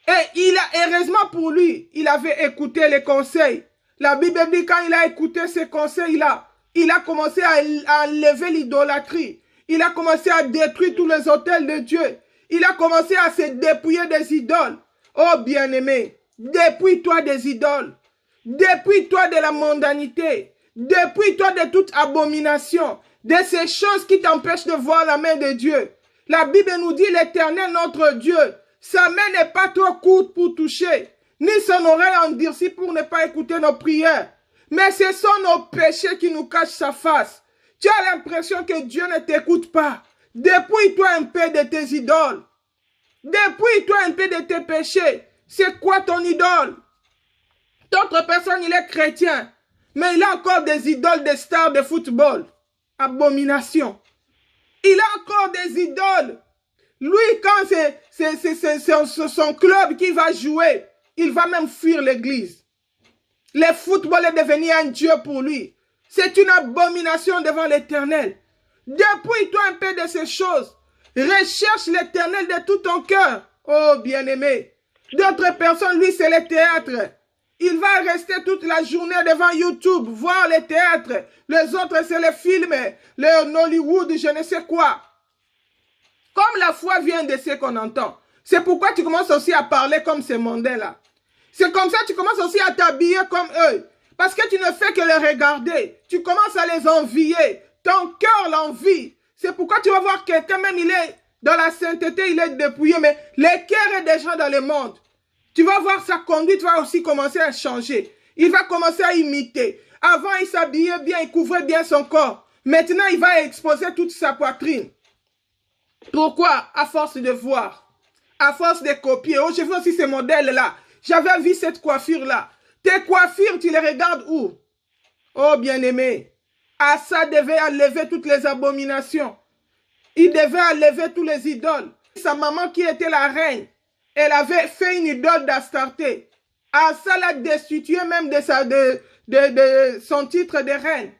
Et heureusement pour lui, il avait écouté les conseils. La Bible dit quand il a écouté ces conseils-là, il a commencé à enlever l'idolâtrie. Il a commencé à détruire tous les autels de Dieu. Il a commencé à se dépouiller des idoles. Oh bien-aimé, dépouille-toi des idoles. Dépouille-toi de la mondanité. Dépouille-toi de toute abomination. De ces choses qui t'empêchent de voir la main de Dieu. La Bible nous dit l'Éternel notre Dieu, sa main n'est pas trop courte pour toucher, ni son oreille endurcie pour ne pas écouter nos prières. Mais ce sont nos péchés qui nous cachent sa face. Tu as l'impression que Dieu ne t'écoute pas. Dépouille-toi un peu de tes idoles. Dépouille-toi un peu de tes péchés. C'est quoi ton idole? D'autres personnes, il est chrétien, mais il a encore des idoles de stars de football. Abomination. Il a encore des idoles. Lui, quand c'est son club qui va jouer, il va même fuir l'église. Le football est devenu un dieu pour lui. C'est une abomination devant l'Éternel. Dépouille-toi un peu de ces choses. Recherche l'Éternel de tout ton cœur. Oh, bien-aimé. D'autres personnes, lui, c'est le théâtre. Il va rester toute la journée devant YouTube, voir les théâtres. Les autres, c'est les films, le Hollywood, je ne sais quoi. Comme la foi vient de ce qu'on entend. C'est pourquoi tu commences aussi à parler comme ces mondains-là. C'est comme ça que tu commences aussi à t'habiller comme eux. Parce que tu ne fais que les regarder. Tu commences à les envier. Ton cœur l'envie. C'est pourquoi tu vas voir quelqu'un, même il est dans la sainteté, il est dépouillé, mais les cœurs est déjà dans le monde. Tu vas voir sa conduite va aussi commencer à changer. Il va commencer à imiter. Avant, il s'habillait bien, il couvrait bien son corps. Maintenant, il va exposer toute sa poitrine. Pourquoi? À force de voir. À force de copier. Oh, je veux aussi ce modèle-là. J'avais vu cette coiffure-là. Tes coiffures, tu les regardes où? Oh, bien-aimé. Asa devait enlever toutes les abominations. Il devait enlever tous les idoles. Sa maman qui était la reine, elle avait fait une idole d'Astarté. Asa l'a destitué même de son titre de reine.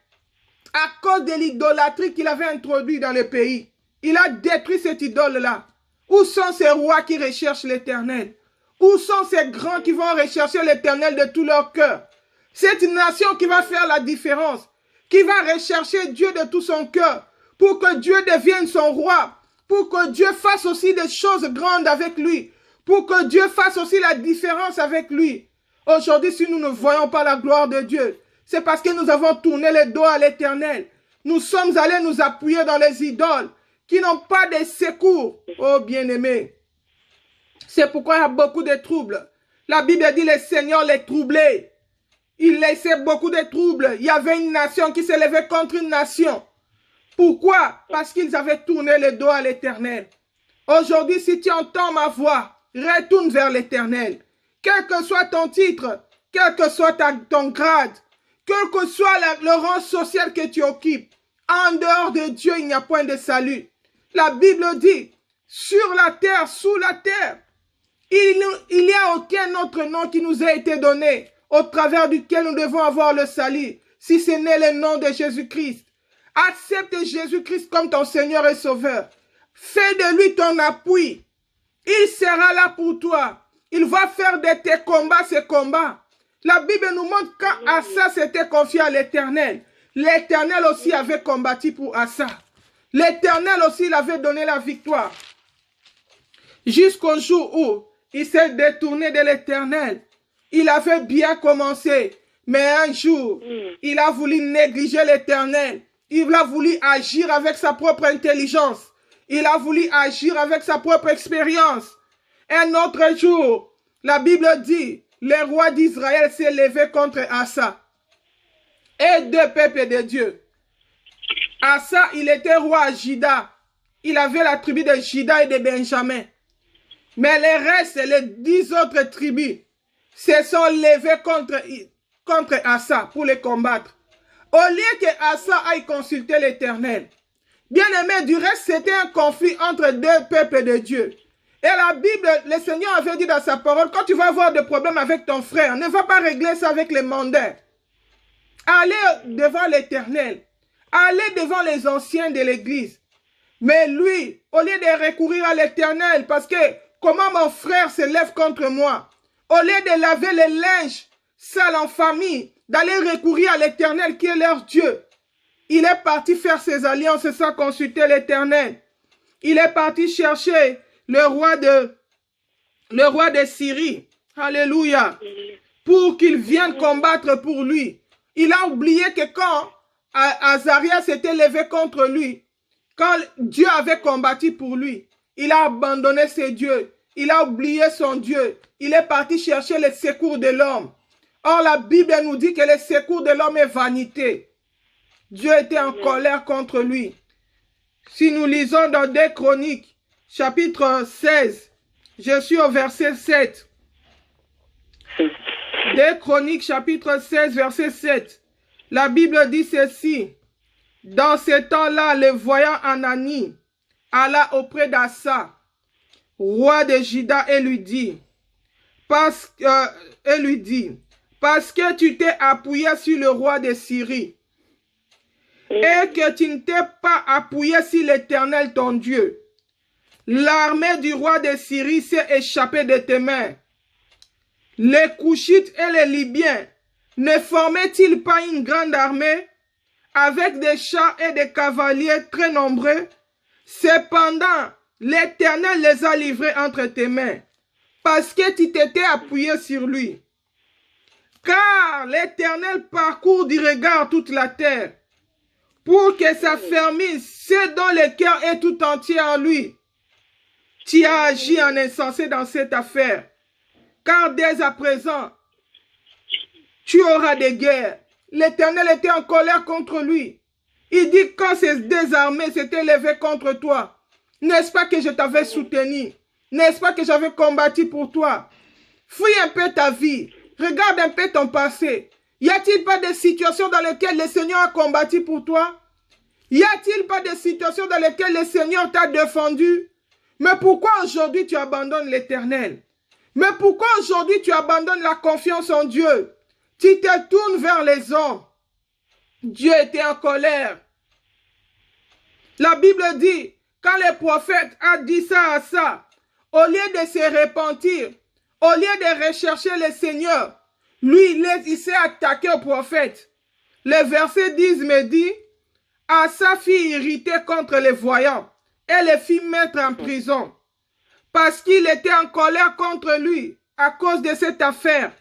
À cause de l'idolâtrie qu'il avait introduite dans le pays. Il a détruit cette idole-là. Où sont ces rois qui recherchent l'Éternel? Où sont ces grands qui vont rechercher l'Éternel de tout leur cœur? Cette nation qui va faire la différence, qui va rechercher Dieu de tout son cœur, pour que Dieu devienne son roi, pour que Dieu fasse aussi des choses grandes avec lui, pour que Dieu fasse aussi la différence avec lui. Aujourd'hui, si nous ne voyons pas la gloire de Dieu, c'est parce que nous avons tourné le dos à l'Éternel. Nous sommes allés nous appuyer dans les idoles qui n'ont pas de secours. Oh bien-aimé, c'est pourquoi il y a beaucoup de troubles. La Bible dit le Seigneur les troublait. Il laissait beaucoup de troubles. Il y avait une nation qui s'élevait contre une nation. Pourquoi? Parce qu'ils avaient tourné le dos à l'Éternel. Aujourd'hui, si tu entends ma voix, retourne vers l'Éternel. Quel que soit ton titre, quel que soit ton grade, quel que soit le rang social que tu occupes, en dehors de Dieu, il n'y a point de salut. La Bible dit, sur la terre, sous la terre, il n'y a aucun autre nom qui nous a été donné, au travers duquel nous devons avoir le salut, si ce n'est le nom de Jésus-Christ. Accepte Jésus-Christ comme ton Seigneur et Sauveur. Fais de lui ton appui. Il sera là pour toi. Il va faire de tes combats ses combats. La Bible nous montre quand Asa s'était confié à l'Éternel. L'Éternel aussi avait combattu pour Asa. L'Éternel aussi l'avait donné la victoire. Jusqu'au jour où il s'est détourné de l'Éternel. Il avait bien commencé. Mais un jour, il a voulu négliger l'Éternel. Il a voulu agir avec sa propre intelligence. Il a voulu agir avec sa propre expérience. Un autre jour, la Bible dit, le roi d'Israël s'est levé contre Asa et deux peuples de Dieu. Asa, il était roi à Juda. Il avait la tribu de Juda et de Benjamin. Mais les restes, les 10 autres tribus, se sont levés contre Asa pour les combattre. Au lieu que Asa aille consulter l'Éternel. Bien aimé, du reste, c'était un conflit entre deux peuples de Dieu. Et la Bible, le Seigneur avait dit dans sa parole, quand tu vas avoir des problèmes avec ton frère, ne va pas régler ça avec les mondains. Allez devant l'Éternel. Allez devant les anciens de l'Église. Mais lui, au lieu de recourir à l'Éternel, parce que comment mon frère se lève contre moi, au lieu de laver les linges sales en famille, d'aller recourir à l'Éternel qui est leur Dieu, il est parti faire ses alliances sans consulter l'Éternel. Il est parti chercher le roi de Syrie. Alléluia. Pour qu'il vienne combattre pour lui. Il a oublié que quand Azaria s'était levé contre lui, quand Dieu avait combattu pour lui, il a abandonné ses dieux. Il a oublié son Dieu. Il est parti chercher le secours de l'homme. Or, la Bible nous dit que le secours de l'homme est vanité. Dieu était en colère contre lui. Si nous lisons dans 2 Chroniques, chapitre 16, je suis au verset 7. 2 Chroniques, chapitre 16, verset 7. La Bible dit ceci. Dans ce temps-là, le voyant Anani alla auprès d'Asa, roi de Juda, et lui dit, parce que tu t'es appuyé sur le roi de Syrie, et que tu ne t'es pas appuyé sur l'Éternel ton Dieu, l'armée du roi de Syrie s'est échappée de tes mains. Les Couchites et les Libyens ne formaient-ils pas une grande armée avec des chars et des cavaliers très nombreux? Cependant, l'Éternel les a livrés entre tes mains parce que tu t'étais appuyé sur lui. Car l'Éternel parcourt du regard toute la terre, pour que s'affermisse ce dont le cœur est tout entier en lui. Tu as agi en insensé dans cette affaire, car dès à présent, tu auras des guerres. L'Éternel était en colère contre lui. Il dit, quand ces deux armées s'étaient levées contre toi, n'est-ce pas que je t'avais soutenu? N'est-ce pas que j'avais combattu pour toi? Fouille un peu ta vie. Regarde un peu ton passé. Y a-t-il pas de situations dans lesquelles le Seigneur a combattu pour toi? Y a-t-il pas de situations dans lesquelles le Seigneur t'a défendu? Mais pourquoi aujourd'hui tu abandonnes l'Éternel? Mais pourquoi aujourd'hui tu abandonnes la confiance en Dieu? Tu te tournes vers les hommes. Dieu était en colère. La Bible dit, quand le prophète a dit ça à ça, au lieu de se repentir, au lieu de rechercher le Seigneur, lui, il s'est attaqué au prophète. Le verset 10 me dit, Asa fut irrité contre les voyants et les fit mettre en prison, parce qu'il était en colère contre lui à cause de cette affaire.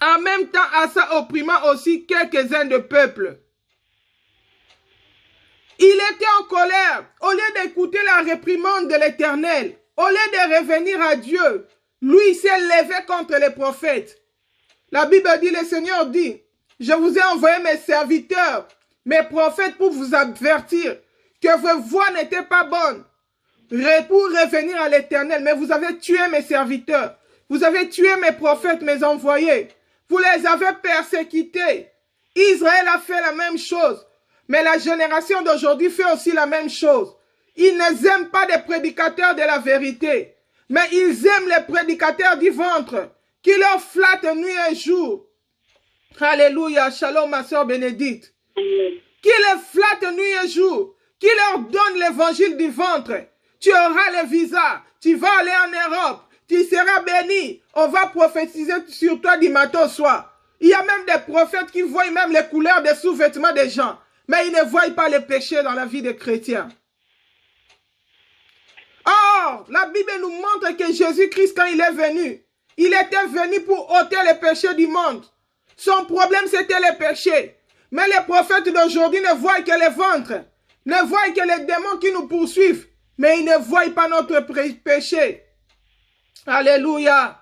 En même temps, Asa opprimant aussi quelques-uns de peuple. Il était en colère. Au lieu d'écouter la réprimande de l'Éternel, au lieu de revenir à Dieu, lui il s'est levé contre les prophètes. La Bible dit, le Seigneur dit, je vous ai envoyé mes serviteurs, mes prophètes pour vous avertir que vos voies n'étaient pas bonnes, pour revenir à l'Éternel. Mais vous avez tué mes serviteurs, vous avez tué mes prophètes, mes envoyés. Vous les avez persécutés. Israël a fait la même chose. Mais la génération d'aujourd'hui fait aussi la même chose. Ils n'aiment pas des prédicateurs de la vérité. Mais ils aiment les prédicateurs du ventre qui leur flattent nuit et jour. Alléluia, shalom ma soeur Bénédicte. Qui les flattent nuit et jour. Qui leur donne l'évangile du ventre. Tu auras le visa. Tu vas aller en Europe. Tu seras béni. On va prophétiser sur toi du matin au soir. Il y a même des prophètes qui voient même les couleurs des sous-vêtements des gens. Mais ils ne voient pas les péchés dans la vie des chrétiens. Or, la Bible nous montre que Jésus-Christ, quand il est venu, il était venu pour ôter les péchés du monde. Son problème, c'était les péchés. Mais les prophètes d'aujourd'hui ne voient que les ventres, ne voient que les démons qui nous poursuivent, mais ils ne voient pas notre péché. Alléluia.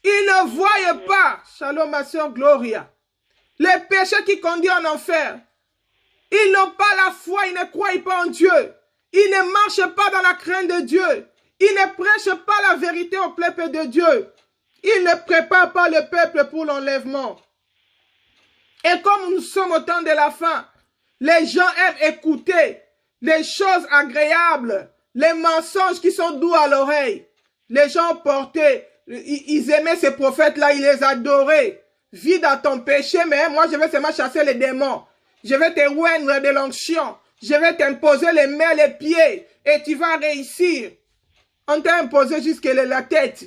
Ils ne voient pas, shalom ma soeur Gloria, les péchés qui conduisent en enfer. Ils n'ont pas la foi, ils ne croient pas en Dieu. Ils ne marchent pas dans la crainte de Dieu. Ils ne prêchent pas la vérité au peuple de Dieu. Ils ne préparent pas le peuple pour l'enlèvement. Et comme nous sommes au temps de la fin, les gens aiment écouter les choses agréables, les mensonges qui sont doux à l'oreille. Les gens portaient, ils aimaient ces prophètes-là, ils les adoraient. Vis dans ton péché, mais moi je vais seulement chasser les démons. Je vais te oindre de l'onction. Je vais t'imposer les mains, les pieds. Et tu vas réussir. On t'a imposé jusque la tête.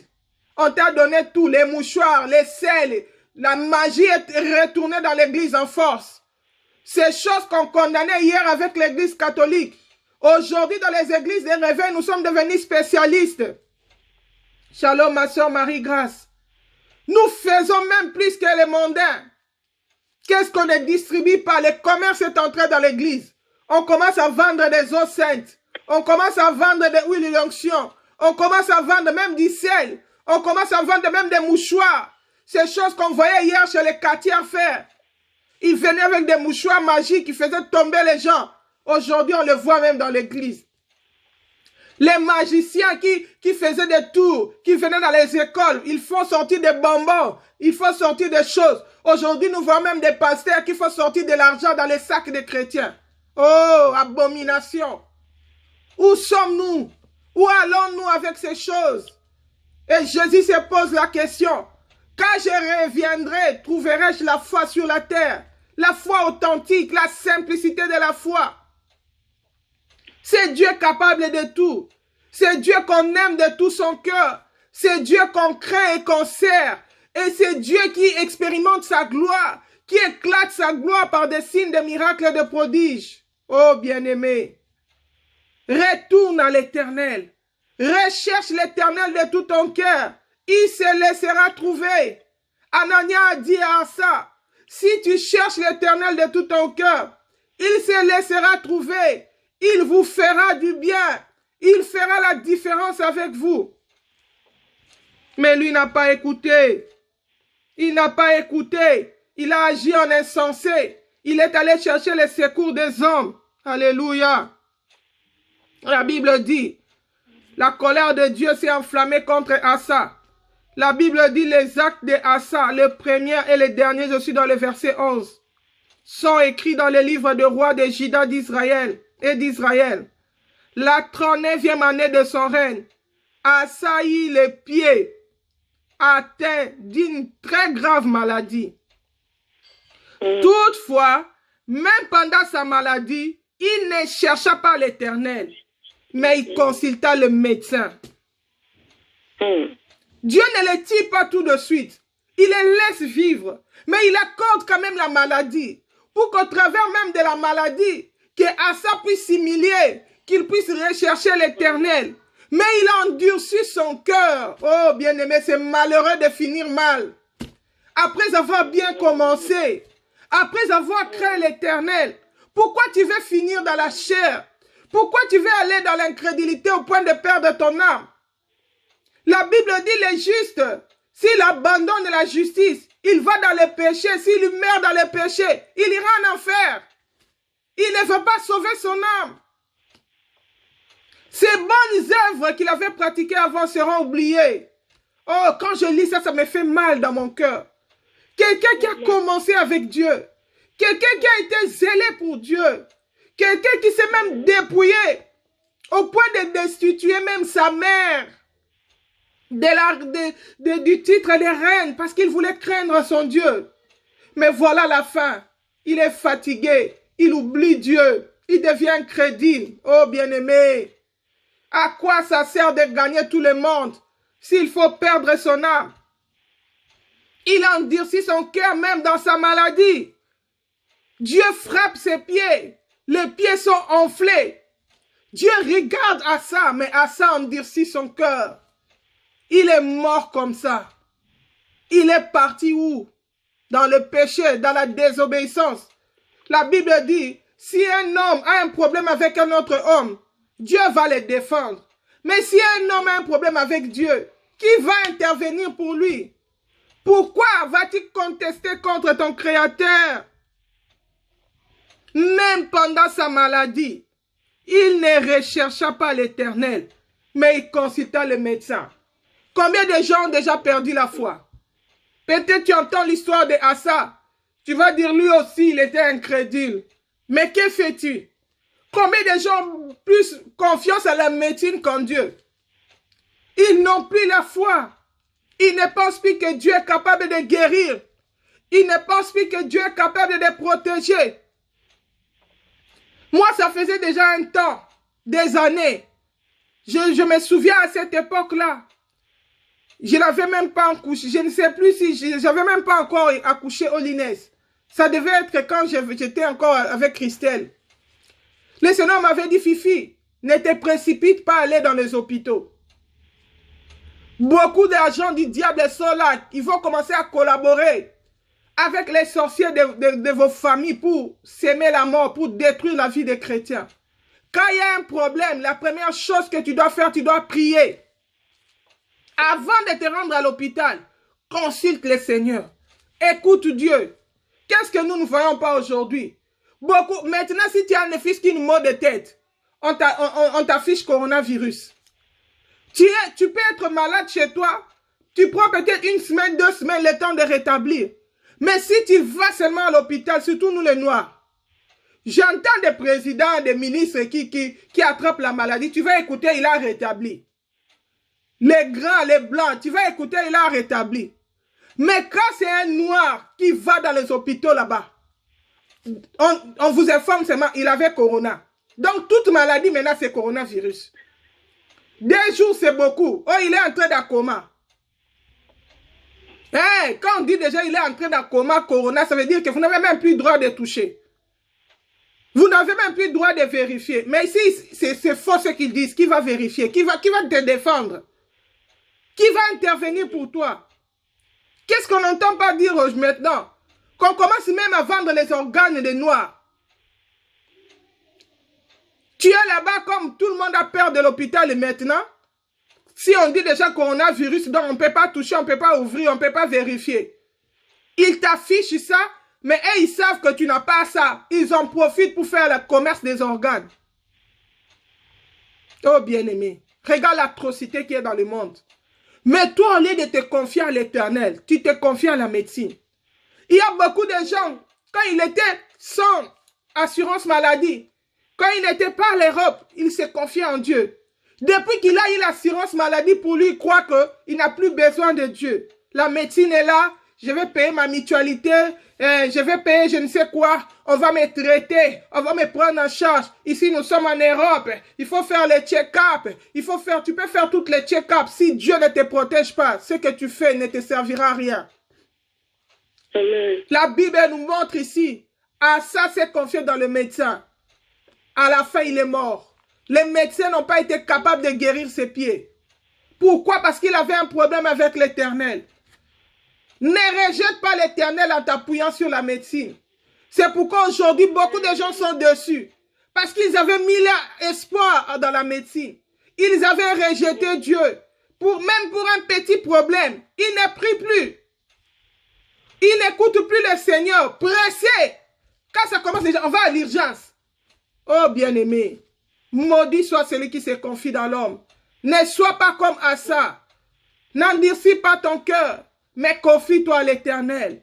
On t'a donné tout, les mouchoirs, les sels. La magie est retournée dans l'église en force. Ces choses qu'on condamnait hier avec l'église catholique. Aujourd'hui, dans les églises des réveils, nous sommes devenus spécialistes. Shalom, ma soeur Marie-Grâce. Nous faisons même plus que les mondains. Qu'est-ce qu'on ne distribue pas? Le commerce est entré dans l'église. On commence à vendre des eaux saintes. On commence à vendre des huiles d'onction. On commence à vendre même du sel. On commence à vendre même des mouchoirs. Ces choses qu'on voyait hier chez les quartiers à faire. Ils venaient avec des mouchoirs magiques qui faisaient tomber les gens. Aujourd'hui, on le voit même dans l'église. Les magiciens qui faisaient des tours, qui venaient dans les écoles, ils font sortir des bonbons, ils font sortir des choses. Aujourd'hui, nous voyons même des pasteurs qui font sortir de l'argent dans les sacs des chrétiens. Oh, abomination! Où sommes-nous? Où allons-nous avec ces choses? Et Jésus se pose la question. Quand je reviendrai, trouverai-je la foi sur la terre? La foi authentique, la simplicité de la foi. C'est Dieu capable de tout. C'est Dieu qu'on aime de tout son cœur. C'est Dieu qu'on craint et qu'on sert. Et c'est Dieu qui expérimente sa gloire, qui éclate sa gloire par des signes, des miracles et des prodiges. Oh bien-aimé, retourne à l'Éternel. Recherche l'Éternel de tout ton cœur il se laissera trouver. Anania a dit à Asa, si tu cherches l'Éternel de tout ton cœur, il se laissera trouver. Il vous fera du bien. Il fera la différence avec vous. Mais lui n'a pas écouté. Il n'a pas écouté. Il a agi en insensé. Il est allé chercher les secours des hommes. Alléluia. La Bible dit, la colère de Dieu s'est enflammée contre Asa. La Bible dit les actes de Asa, les premiers et les derniers, je suis dans le verset 11, sont écrits dans le livre de roi de Juda d'Israël et d'Israël. La 39e année de son règne, Asa eut les pieds atteint d'une très grave maladie. Toutefois, même pendant sa maladie, il ne chercha pas l'Éternel, mais il consulta le médecin. Dieu ne les tire pas tout de suite. Il les laisse vivre, mais il accorde quand même la maladie, pour qu'au travers même de la maladie, que Asa puisse s'humilier, qu'il puisse rechercher l'Éternel. Mais il a endurci son cœur. Oh, bien-aimé, c'est malheureux de finir mal. Après avoir bien commencé, après avoir créé l'Éternel, pourquoi tu veux finir dans la chair? Pourquoi tu veux aller dans l'incrédulité au point de perdre ton âme? La Bible dit les justes, s'il abandonne la justice, il va dans le péché. S'il meurt dans le péché, il ira en enfer. Il ne veut pas sauver son âme. Ces bonnes œuvres qu'il avait pratiquées avant seront oubliées. Oh, quand je lis ça, ça me fait mal dans mon cœur. Quelqu'un qui a commencé avec Dieu. Quelqu'un qui a été zélé pour Dieu. Quelqu'un qui s'est même dépouillé au point de destituer même sa mère du titre de reine parce qu'il voulait craindre son Dieu. Mais voilà la fin. Il est fatigué. Il oublie Dieu. Il devient crédule. Oh bien-aimé. À quoi ça sert de gagner tout le monde s'il faut perdre son âme? Il endurcit son cœur même dans sa maladie. Dieu frappe ses pieds. Les pieds sont enflés. Dieu regarde Asa, mais Asa endurcit son cœur. Il est mort comme ça. Il est parti où? Dans le péché, dans la désobéissance. La Bible dit, si un homme a un problème avec un autre homme, Dieu va le défendre. Mais si un homme a un problème avec Dieu, qui va intervenir pour lui? Pourquoi vas-tu contester contre ton Créateur? Même pendant sa maladie, il ne rechercha pas l'Éternel, mais il consulta le médecin. Combien de gens ont déjà perdu la foi? Peut-être tu entends l'histoire de Asa. Tu vas dire lui aussi, il était incrédule. Mais que fais-tu? Combien de gens ont plus confiance à la médecine qu'en Dieu? Ils n'ont plus la foi. Ils ne pensent plus que Dieu est capable de guérir. Ils ne pensent plus que Dieu est capable de protéger. Moi, ça faisait déjà un temps, des années. Je me souviens à cette époque-là. Je n'avais même pas accouché. Je ne sais plus si j'avais même pas encore accouché au Lines. Ça devait être quand j'étais encore avec Christelle. Le Seigneur m'avait dit, Fifi, ne te précipite pas à aller dans les hôpitaux. Beaucoup d'agents du diable sont là. Ils vont commencer à collaborer avec les sorciers de vos familles pour s'aimer la mort, pour détruire la vie des chrétiens. Quand il y a un problème, la première chose que tu dois faire, tu dois prier. Avant de te rendre à l'hôpital, consulte le Seigneur. Écoute Dieu. Qu'est-ce que nous ne voyons pas aujourd'hui? Beaucoup. Maintenant, si tu as un fils qui a une maux de tête, on t'affiche coronavirus. Tu peux être malade chez toi. Tu prends peut-être 1 semaine, 2 semaines, le temps de rétablir. Mais si tu vas seulement à l'hôpital, surtout nous les Noirs, j'entends des présidents, des ministres qui attrapent la maladie. Tu vas écouter, il a rétabli. Les grands, les blancs, tu vas écouter, il a rétabli. Mais quand c'est un noir qui va dans les hôpitaux là-bas, on vous informe seulement, il avait corona. Donc toute maladie maintenant c'est coronavirus. 2 jours c'est beaucoup. Oh, il est entré dans coma. Hey, quand on dit déjà il est entré dans coma, corona, ça veut dire que vous n'avez même plus le droit de toucher. Vous n'avez même plus le droit de vérifier. Mais ici, c'est faux ce qu'ils disent. Qui va vérifier? Qui va te défendre? Qui va intervenir pour toi? Qu'est-ce qu'on n'entend pas dire maintenant? Qu'on commence même à vendre les organes des Noirs. Tu es là-bas comme tout le monde a peur de l'hôpital maintenant. Si on dit déjà coronavirus, donc on ne peut pas toucher, on ne peut pas ouvrir, on ne peut pas vérifier. Ils t'affichent ça, mais eux, ils savent que tu n'as pas ça. Ils en profitent pour faire le commerce des organes. Oh bien-aimé, regarde l'atrocité qui est dans le monde. Mais toi, au lieu de te confier à l'Éternel, tu te confies à la médecine. Il y a beaucoup de gens, quand il était sans assurance maladie, quand il n'était pas à l'Europe, il se confiait en Dieu. Depuis qu'il a eu l'assurance maladie, pour lui, il croit qu'il n'a plus besoin de Dieu. La médecine est là, je vais payer ma mutualité, je vais payer je ne sais quoi, on va me traiter, on va me prendre en charge. Ici, nous sommes en Europe, il faut faire les check-up, tu peux faire toutes les check-up. Si Dieu ne te protège pas, ce que tu fais ne te servira à rien. Amen. La Bible nous montre ici, Asa s'est confié dans le médecin. À la fin, il est mort. Les médecins n'ont pas été capables de guérir ses pieds. Pourquoi? Parce qu'il avait un problème avec l'Éternel. Ne rejette pas l'Éternel en t'appuyant sur la médecine. C'est pourquoi aujourd'hui, beaucoup de gens sont dessus. Parce qu'ils avaient mis leur espoir dans la médecine. Ils avaient rejeté Dieu. Même pour un petit problème, ils ne prient plus. Ils n'écoutent plus le Seigneur. Pressés. Quand ça commence déjà, on va à l'urgence. Oh bien-aimé, maudit soit celui qui se confie dans l'homme. Ne sois pas comme Asa. N'endurcis pas ton cœur, mais confie-toi à l'Éternel.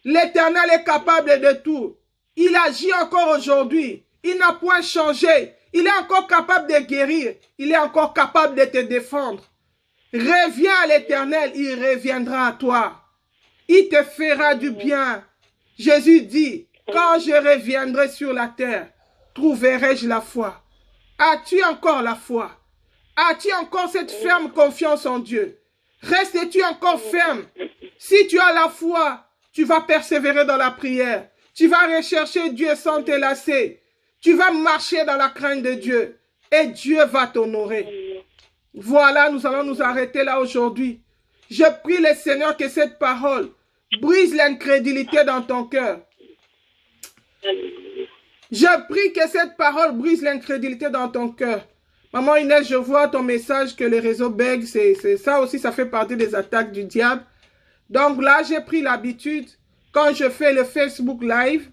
L'Éternel est capable de tout. Il agit encore aujourd'hui. Il n'a point changé. Il est encore capable de guérir. Il est encore capable de te défendre. Reviens à l'Éternel, il reviendra à toi. Il te fera du bien. Jésus dit, quand je reviendrai sur la terre, trouverai-je la foi? As-tu encore la foi? As-tu encore cette ferme confiance en Dieu? Restes-tu encore ferme? Si tu as la foi, tu vas persévérer dans la prière. Tu vas rechercher Dieu sans te lasser. Tu vas marcher dans la crainte de Dieu. Et Dieu va t'honorer. Voilà, nous allons nous arrêter là aujourd'hui. Je prie le Seigneur que cette parole brise l'incrédulité dans ton cœur. Je prie que cette parole brise l'incrédulité dans ton cœur. Maman Inès, je vois ton message que les réseaux bèguent. C'est ça aussi, ça fait partie des attaques du diable. Donc là, j'ai pris l'habitude, quand je fais le Facebook Live,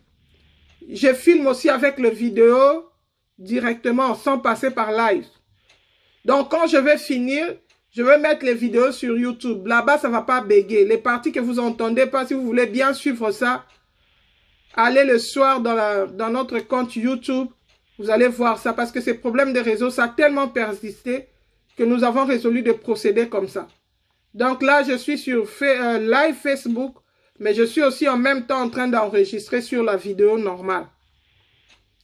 je filme aussi avec le vidéo directement, sans passer par live. Donc quand je vais finir, je vais mettre les vidéos sur YouTube. Là-bas, ça ne va pas béguer. Les parties que vous n'entendez pas, si vous voulez bien suivre ça, allez le soir dans notre compte YouTube. Vous allez voir ça parce que ces problèmes de réseau, ça a tellement persisté que nous avons résolu de procéder comme ça. Donc là, je suis sur live Facebook, mais je suis aussi en même temps en train d'enregistrer sur la vidéo normale.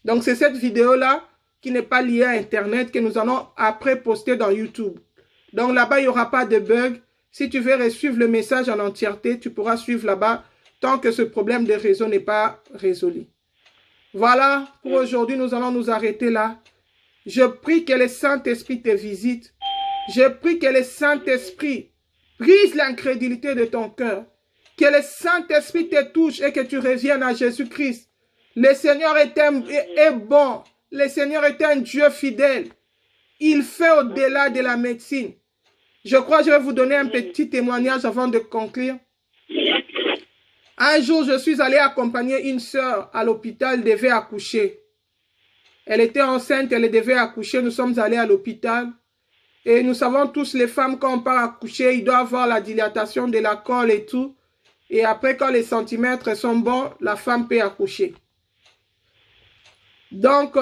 Donc c'est cette vidéo-là qui n'est pas liée à Internet que nous allons après poster dans YouTube. Donc là-bas, il n'y aura pas de bug. Si tu veux suivre le message en entièreté, tu pourras suivre là-bas tant que ce problème de réseau n'est pas résolu. Voilà, pour aujourd'hui, nous allons nous arrêter là. Je prie que le Saint-Esprit te visite. Je prie que le Saint-Esprit brise l'incrédulité de ton cœur. Que le Saint-Esprit te touche et que tu reviennes à Jésus-Christ. Le Seigneur est bon. Le Seigneur est un Dieu fidèle. Il fait au-delà de la médecine. Je crois que je vais vous donner un petit témoignage avant de conclure. Un jour, je suis allé accompagner une sœur à l'hôpital, elle devait accoucher. Elle était enceinte, elle devait accoucher. Nous sommes allés à l'hôpital. Et nous savons tous, les femmes, quand on part accoucher, il doit avoir la dilatation de la colle et tout. Et après, quand les centimètres sont bons, la femme peut accoucher. Donc,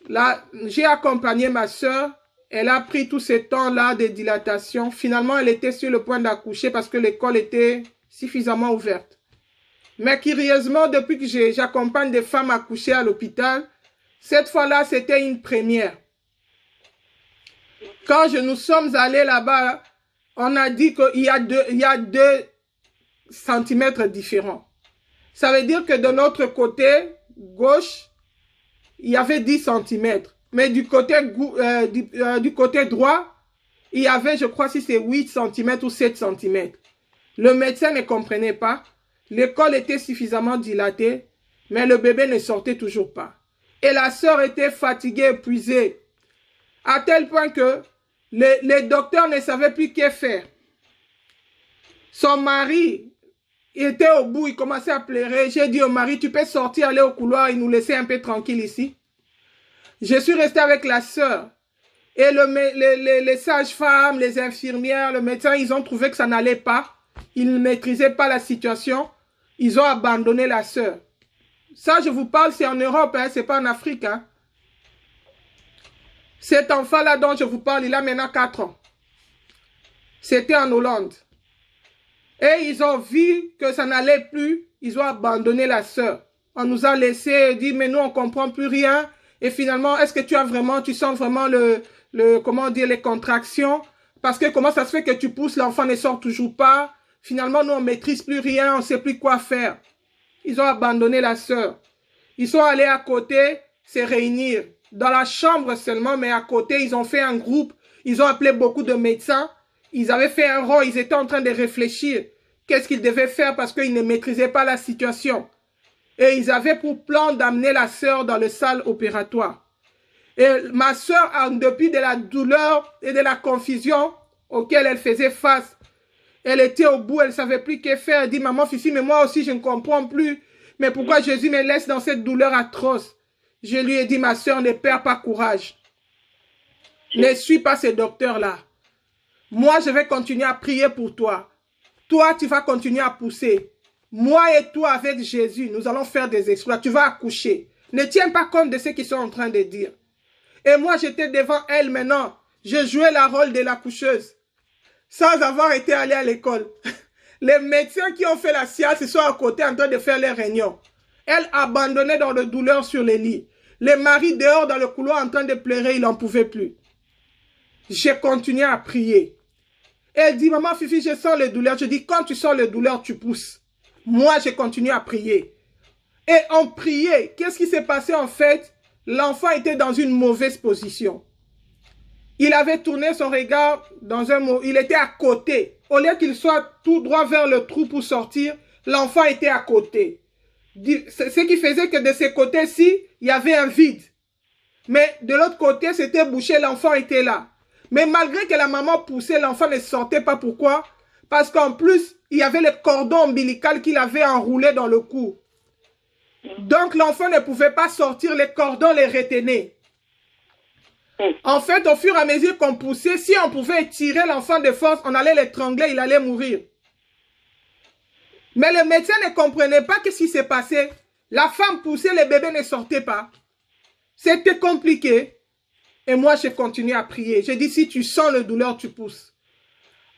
là, j'ai accompagné ma sœur. Elle a pris tous ces temps-là de dilatation. Finalement, elle était sur le point d'accoucher parce que l'école était suffisamment ouverte. Mais curieusement, depuis que j'accompagne des femmes accouchées à l'hôpital, cette fois-là, c'était une première. Quand nous sommes allés là-bas, on a dit qu'il y a deux centimètres différents. Ça veut dire que de notre côté gauche, il y avait 10 centimètres. Mais du côté droit, Il y avait, je crois, si c'est 8 cm ou 7 cm. Le médecin ne comprenait pas. L'école était suffisamment dilatée, mais le bébé ne sortait toujours pas. Et la sœur était fatiguée, épuisée, à tel point que les docteurs ne savaient plus quoi faire. Son mari était au bout, il commençait à pleurer. J'ai dit au mari, tu peux sortir, aller au couloir et nous laisser un peu tranquille ici. Je suis resté avec la sœur. Et les sages-femmes, les infirmières, le médecin, ils ont trouvé que ça n'allait pas. Ils ne maîtrisaient pas la situation. Ils ont abandonné la sœur. Ça, je vous parle, c'est en Europe, hein, c'est pas en Afrique. Hein. Cet enfant-là dont je vous parle, il a maintenant 4 ans. C'était en Hollande. Et ils ont vu que ça n'allait plus. Ils ont abandonné la sœur. On nous a laissé dire, mais nous, on ne comprend plus rien. Et finalement, est-ce que tu sens vraiment comment dire, les contractions? Parce que comment ça se fait que tu pousses, l'enfant ne sort toujours pas? Finalement, nous, on ne maîtrise plus rien, on ne sait plus quoi faire. Ils ont abandonné la sœur. Ils sont allés à côté se réunir. Dans la chambre seulement, mais à côté, ils ont fait un groupe. Ils ont appelé beaucoup de médecins. Ils avaient fait un rôle, ils étaient en train de réfléchir. Qu'est-ce qu'ils devaient faire parce qu'ils ne maîtrisaient pas la situation. Et ils avaient pour plan d'amener la sœur dans le salle opératoire. Et ma sœur, en dépit de la douleur et de la confusion auquel elle faisait face, elle était au bout, elle ne savait plus quoi faire. Elle dit, maman, Fifi, mais moi aussi, je ne comprends plus. Mais pourquoi Jésus me laisse dans cette douleur atroce? Je lui ai dit, ma sœur, ne perds pas courage. Ne suis pas ces docteurs-là. Moi, je vais continuer à prier pour toi. Toi, tu vas continuer à pousser. Moi et toi, avec Jésus, nous allons faire des exploits. Tu vas accoucher. Ne tiens pas compte de ce qu'ils sont en train de dire. Et moi, j'étais devant elle maintenant. Je jouais le rôle de l'accoucheuse. Sans avoir été allé à l'école. Les médecins qui ont fait la science, ils sont à côté en train de faire les réunions. Elle abandonnée dans la douleur sur les lits. Les maris dehors dans le couloir en train de pleurer, ils n'en pouvaient plus. J'ai continué à prier. Elle dit, maman Fifi, je sens les douleurs. Je dis, quand tu sens les douleurs, tu pousses. Moi, j'ai continué à prier. Et on priait. Qu'est-ce qui s'est passé en fait? L'enfant était dans une mauvaise position. Il avait tourné son regard dans un mot. Il était à côté. Au lieu qu'il soit tout droit vers le trou pour sortir, l'enfant était à côté. Ce qui faisait que de ce côté-ci, il y avait un vide. Mais de l'autre côté, c'était bouché, l'enfant était là. Mais malgré que la maman poussait, l'enfant ne sortait pas. Pourquoi? Parce qu'en plus, il y avait le cordon ombilical qu'il avait enroulé dans le cou. Donc l'enfant ne pouvait pas sortir, les cordons les retenaient. En fait, au fur et à mesure qu'on poussait, si on pouvait tirer l'enfant de force, on allait l'étrangler, il allait mourir. Mais le médecin ne comprenait pas ce qui s'est passé. La femme poussait, le bébé ne sortait pas. C'était compliqué. Et moi, j'ai continué à prier. J'ai dit, si tu sens la douleur, tu pousses.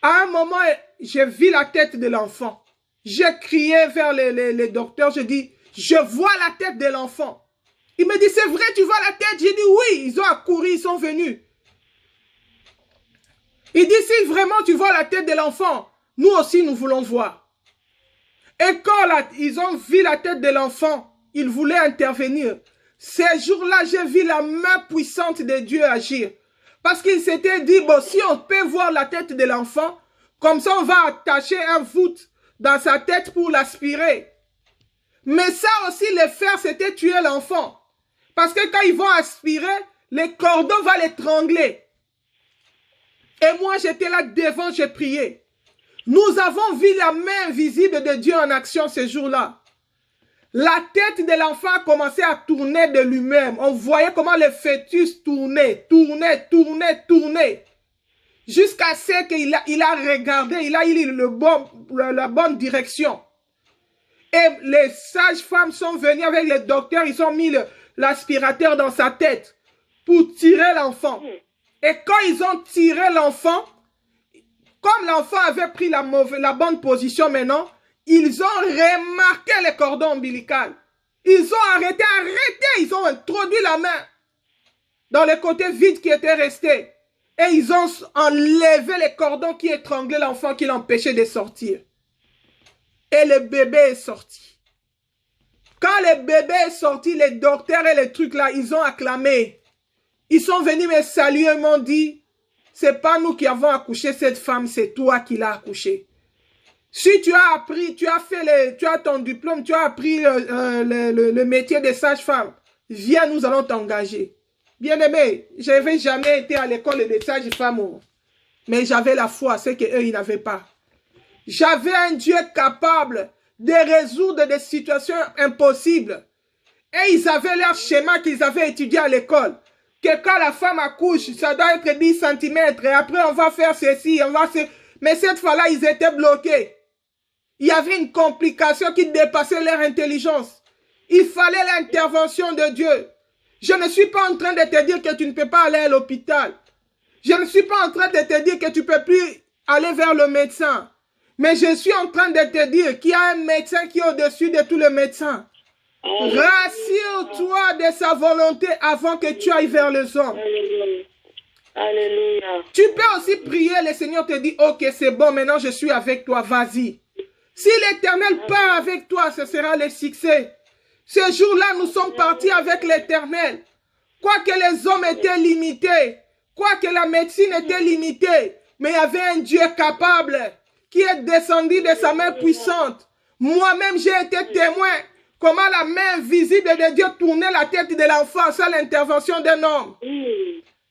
À un moment, j'ai vu la tête de l'enfant. J'ai crié vers les docteurs. Je dis, je vois la tête de l'enfant. Il me dit, c'est vrai, tu vois la tête? J'ai dit, oui, ils ont accouru, ils sont venus. Il dit, si vraiment tu vois la tête de l'enfant, nous aussi, nous voulons voir. Et quand ils ont vu la tête de l'enfant, ils voulaient intervenir. Ces jours-là, j'ai vu la main puissante de Dieu agir. Parce qu'il s'était dit, bon, si on peut voir la tête de l'enfant, comme ça, on va attacher un voûte dans sa tête pour l'aspirer. Mais ça aussi, le faire, c'était tuer l'enfant. Parce que quand ils vont aspirer, les cordons vont l'étrangler. Et moi, j'étais là devant, j'ai prié. Nous avons vu la main invisible de Dieu en action ces jours-là. La tête de l'enfant a commencé à tourner de lui-même. On voyait comment le fœtus tournait. Jusqu'à ce qu'il a regardé, il a eu la bonne direction. Et les sages-femmes sont venues avec les docteurs, ils ont mis l'aspirateur dans sa tête pour tirer l'enfant. Et quand ils ont tiré l'enfant, comme l'enfant avait pris la bonne position maintenant, ils ont remarqué le cordon ombilical. Ils ont arrêté, ils ont introduit la main dans le côté vide qui était resté. Et ils ont enlevé les cordons qui étranglaient l'enfant, qui l'empêchaient de sortir. Et le bébé est sorti. Quand le bébé est sorti, les docteurs et les trucs là, ils ont acclamé. Ils sont venus me saluer et m'ont dit, C'est pas nous qui avons accouché cette femme, c'est toi qui l'as accouchée. Si tu as appris, tu as ton diplôme, tu as appris le métier de sage-femme, viens, nous allons t'engager. Bien-aimé, je n'avais jamais été à l'école de sage-femme, mais j'avais la foi, ce qu'eux, ils n'avaient pas. J'avais un Dieu capable de résoudre des situations impossibles. Et ils avaient leur schéma qu'ils avaient étudié à l'école. Que quand la femme accouche, ça doit être 10 cm. Et après, on va faire ceci, Mais cette fois-là, ils étaient bloqués. Il y avait une complication qui dépassait leur intelligence. Il fallait l'intervention de Dieu. Je ne suis pas en train de te dire que tu ne peux pas aller à l'hôpital. Je ne suis pas en train de te dire que tu ne peux plus aller vers le médecin. Mais je suis en train de te dire qu'il y a un médecin qui est au-dessus de tous les médecins. Rassure-toi de sa volonté avant que tu ailles vers les hommes. Alléluia. Tu peux aussi prier, le Seigneur te dit, ok, c'est bon, maintenant je suis avec toi, vas-y. Si l'Éternel part avec toi, ce sera le succès. Ce jour-là, nous sommes partis avec l'Éternel. Quoique les hommes étaient limités, quoique la médecine était limitée, mais il y avait un Dieu capable qui est descendu de sa main puissante. Moi-même, j'ai été témoin comment la main visible de Dieu tournait la tête de l'enfant sans l'intervention d'un homme.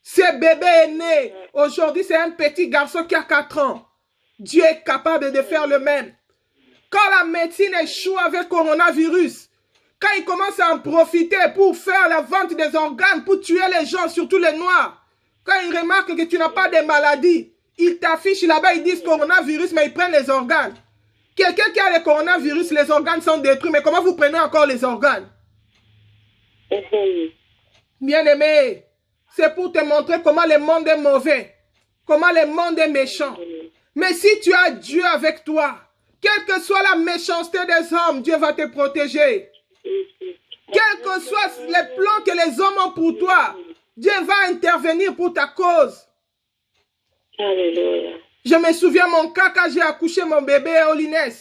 Ce bébé est né. Aujourd'hui, c'est un petit garçon qui a 4 ans. Dieu est capable de faire le même. Quand la médecine échoue avec le coronavirus, quand il commence à en profiter pour faire la vente des organes, pour tuer les gens, surtout les noirs, quand ils remarquent que tu n'as pas de maladie, ils t'affichent là-bas, ils disent coronavirus, mais ils prennent les organes. Quelqu'un qui a le coronavirus, les organes sont détruits, mais comment vous prenez encore les organes? Bien-aimé, c'est pour te montrer comment le monde est mauvais, comment le monde est méchant. Mais si tu as Dieu avec toi, quelle que soit la méchanceté des hommes, Dieu va te protéger. Quels que soient les plans que les hommes ont pour toi, Dieu va intervenir pour ta cause. Alléluia. Je me souviens mon cas quand j'ai accouché mon bébé à Olines.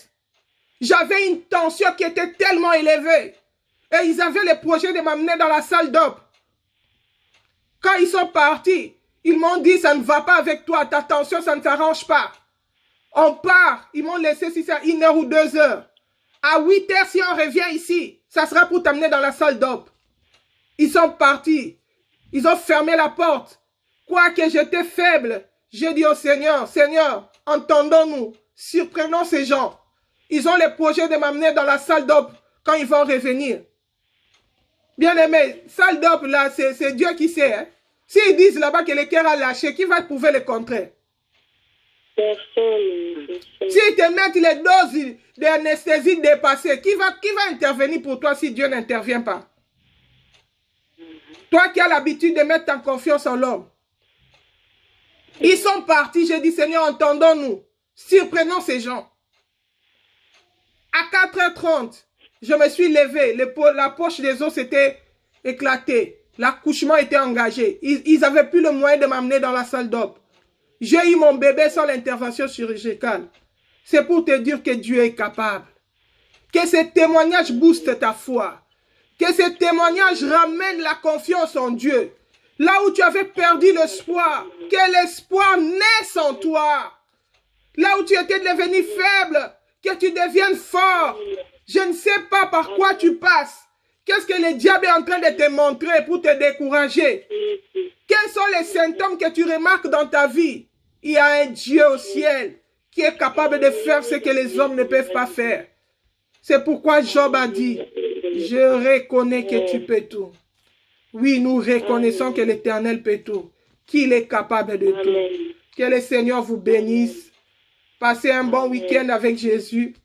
J'avais une tension qui était tellement élevée. Et ils avaient le projet de m'amener dans la salle d'op. Quand ils sont partis, ils m'ont dit, ça ne va pas avec toi, ta tension, ça ne s'arrange pas. On part, ils m'ont laissé si c'est 1 heure ou 2 heures. À 8 heures, si on revient ici, ça sera pour t'amener dans la salle d'op. Ils sont partis. Ils ont fermé la porte. Quoique j'étais faible, j'ai dit au Seigneur, Seigneur, entendons-nous, surprenons ces gens. Ils ont le projet de m'amener dans la salle d'op quand ils vont revenir. Bien aimé, salle d'op là, c'est Dieu qui sait. Hein? S'ils disent là-bas que le cœur a lâché, qui va prouver le contraire? Personne. S'ils te mettent les doses d'anesthésie dépassées, qui va intervenir pour toi si Dieu n'intervient pas? Toi qui as l'habitude de mettre ta confiance en l'homme. Ils sont partis, j'ai dit, Seigneur, entendons-nous. Surprenons ces gens. À 4h30, je me suis levé. La poche des os s'était éclatée. L'accouchement était engagé. Ils n'avaient plus le moyen de m'amener dans la salle d'op. J'ai eu mon bébé sans l'intervention chirurgicale. C'est pour te dire que Dieu est capable. Que ce témoignage booste ta foi. Que ce témoignage ramène la confiance en Dieu. Là où tu avais perdu l'espoir, que l'espoir naisse en toi. Là où tu étais devenu faible, que tu deviennes fort. Je ne sais pas par quoi tu passes. Qu'est-ce que le diable est en train de te montrer pour te décourager? Quels sont les symptômes que tu remarques dans ta vie? Il y a un Dieu au ciel qui est capable de faire ce que les hommes ne peuvent pas faire. C'est pourquoi Job a dit, je reconnais que tu peux tout. Oui, nous reconnaissons que l'Éternel peut tout, qu'il est capable de tout. Que le Seigneur vous bénisse. Passez un bon week-end avec Jésus.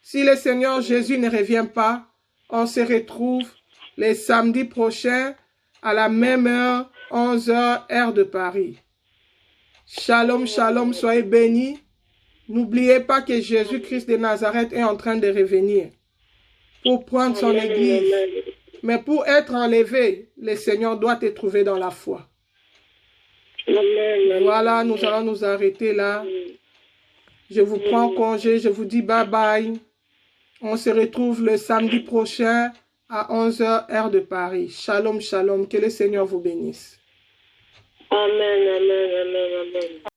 Si le Seigneur Jésus ne revient pas, on se retrouve le samedi prochain à la même heure, 11h, heure de Paris. Shalom, shalom, soyez bénis. N'oubliez pas que Jésus-Christ de Nazareth est en train de revenir pour prendre son église. Mais pour être enlevé, le Seigneur doit te trouver dans la foi. Voilà, nous allons nous arrêter là. Je vous prends congé, je vous dis bye bye. On se retrouve le samedi prochain à 11h, heure de Paris. Shalom, shalom. Que le Seigneur vous bénisse. Amen, amen, amen, amen.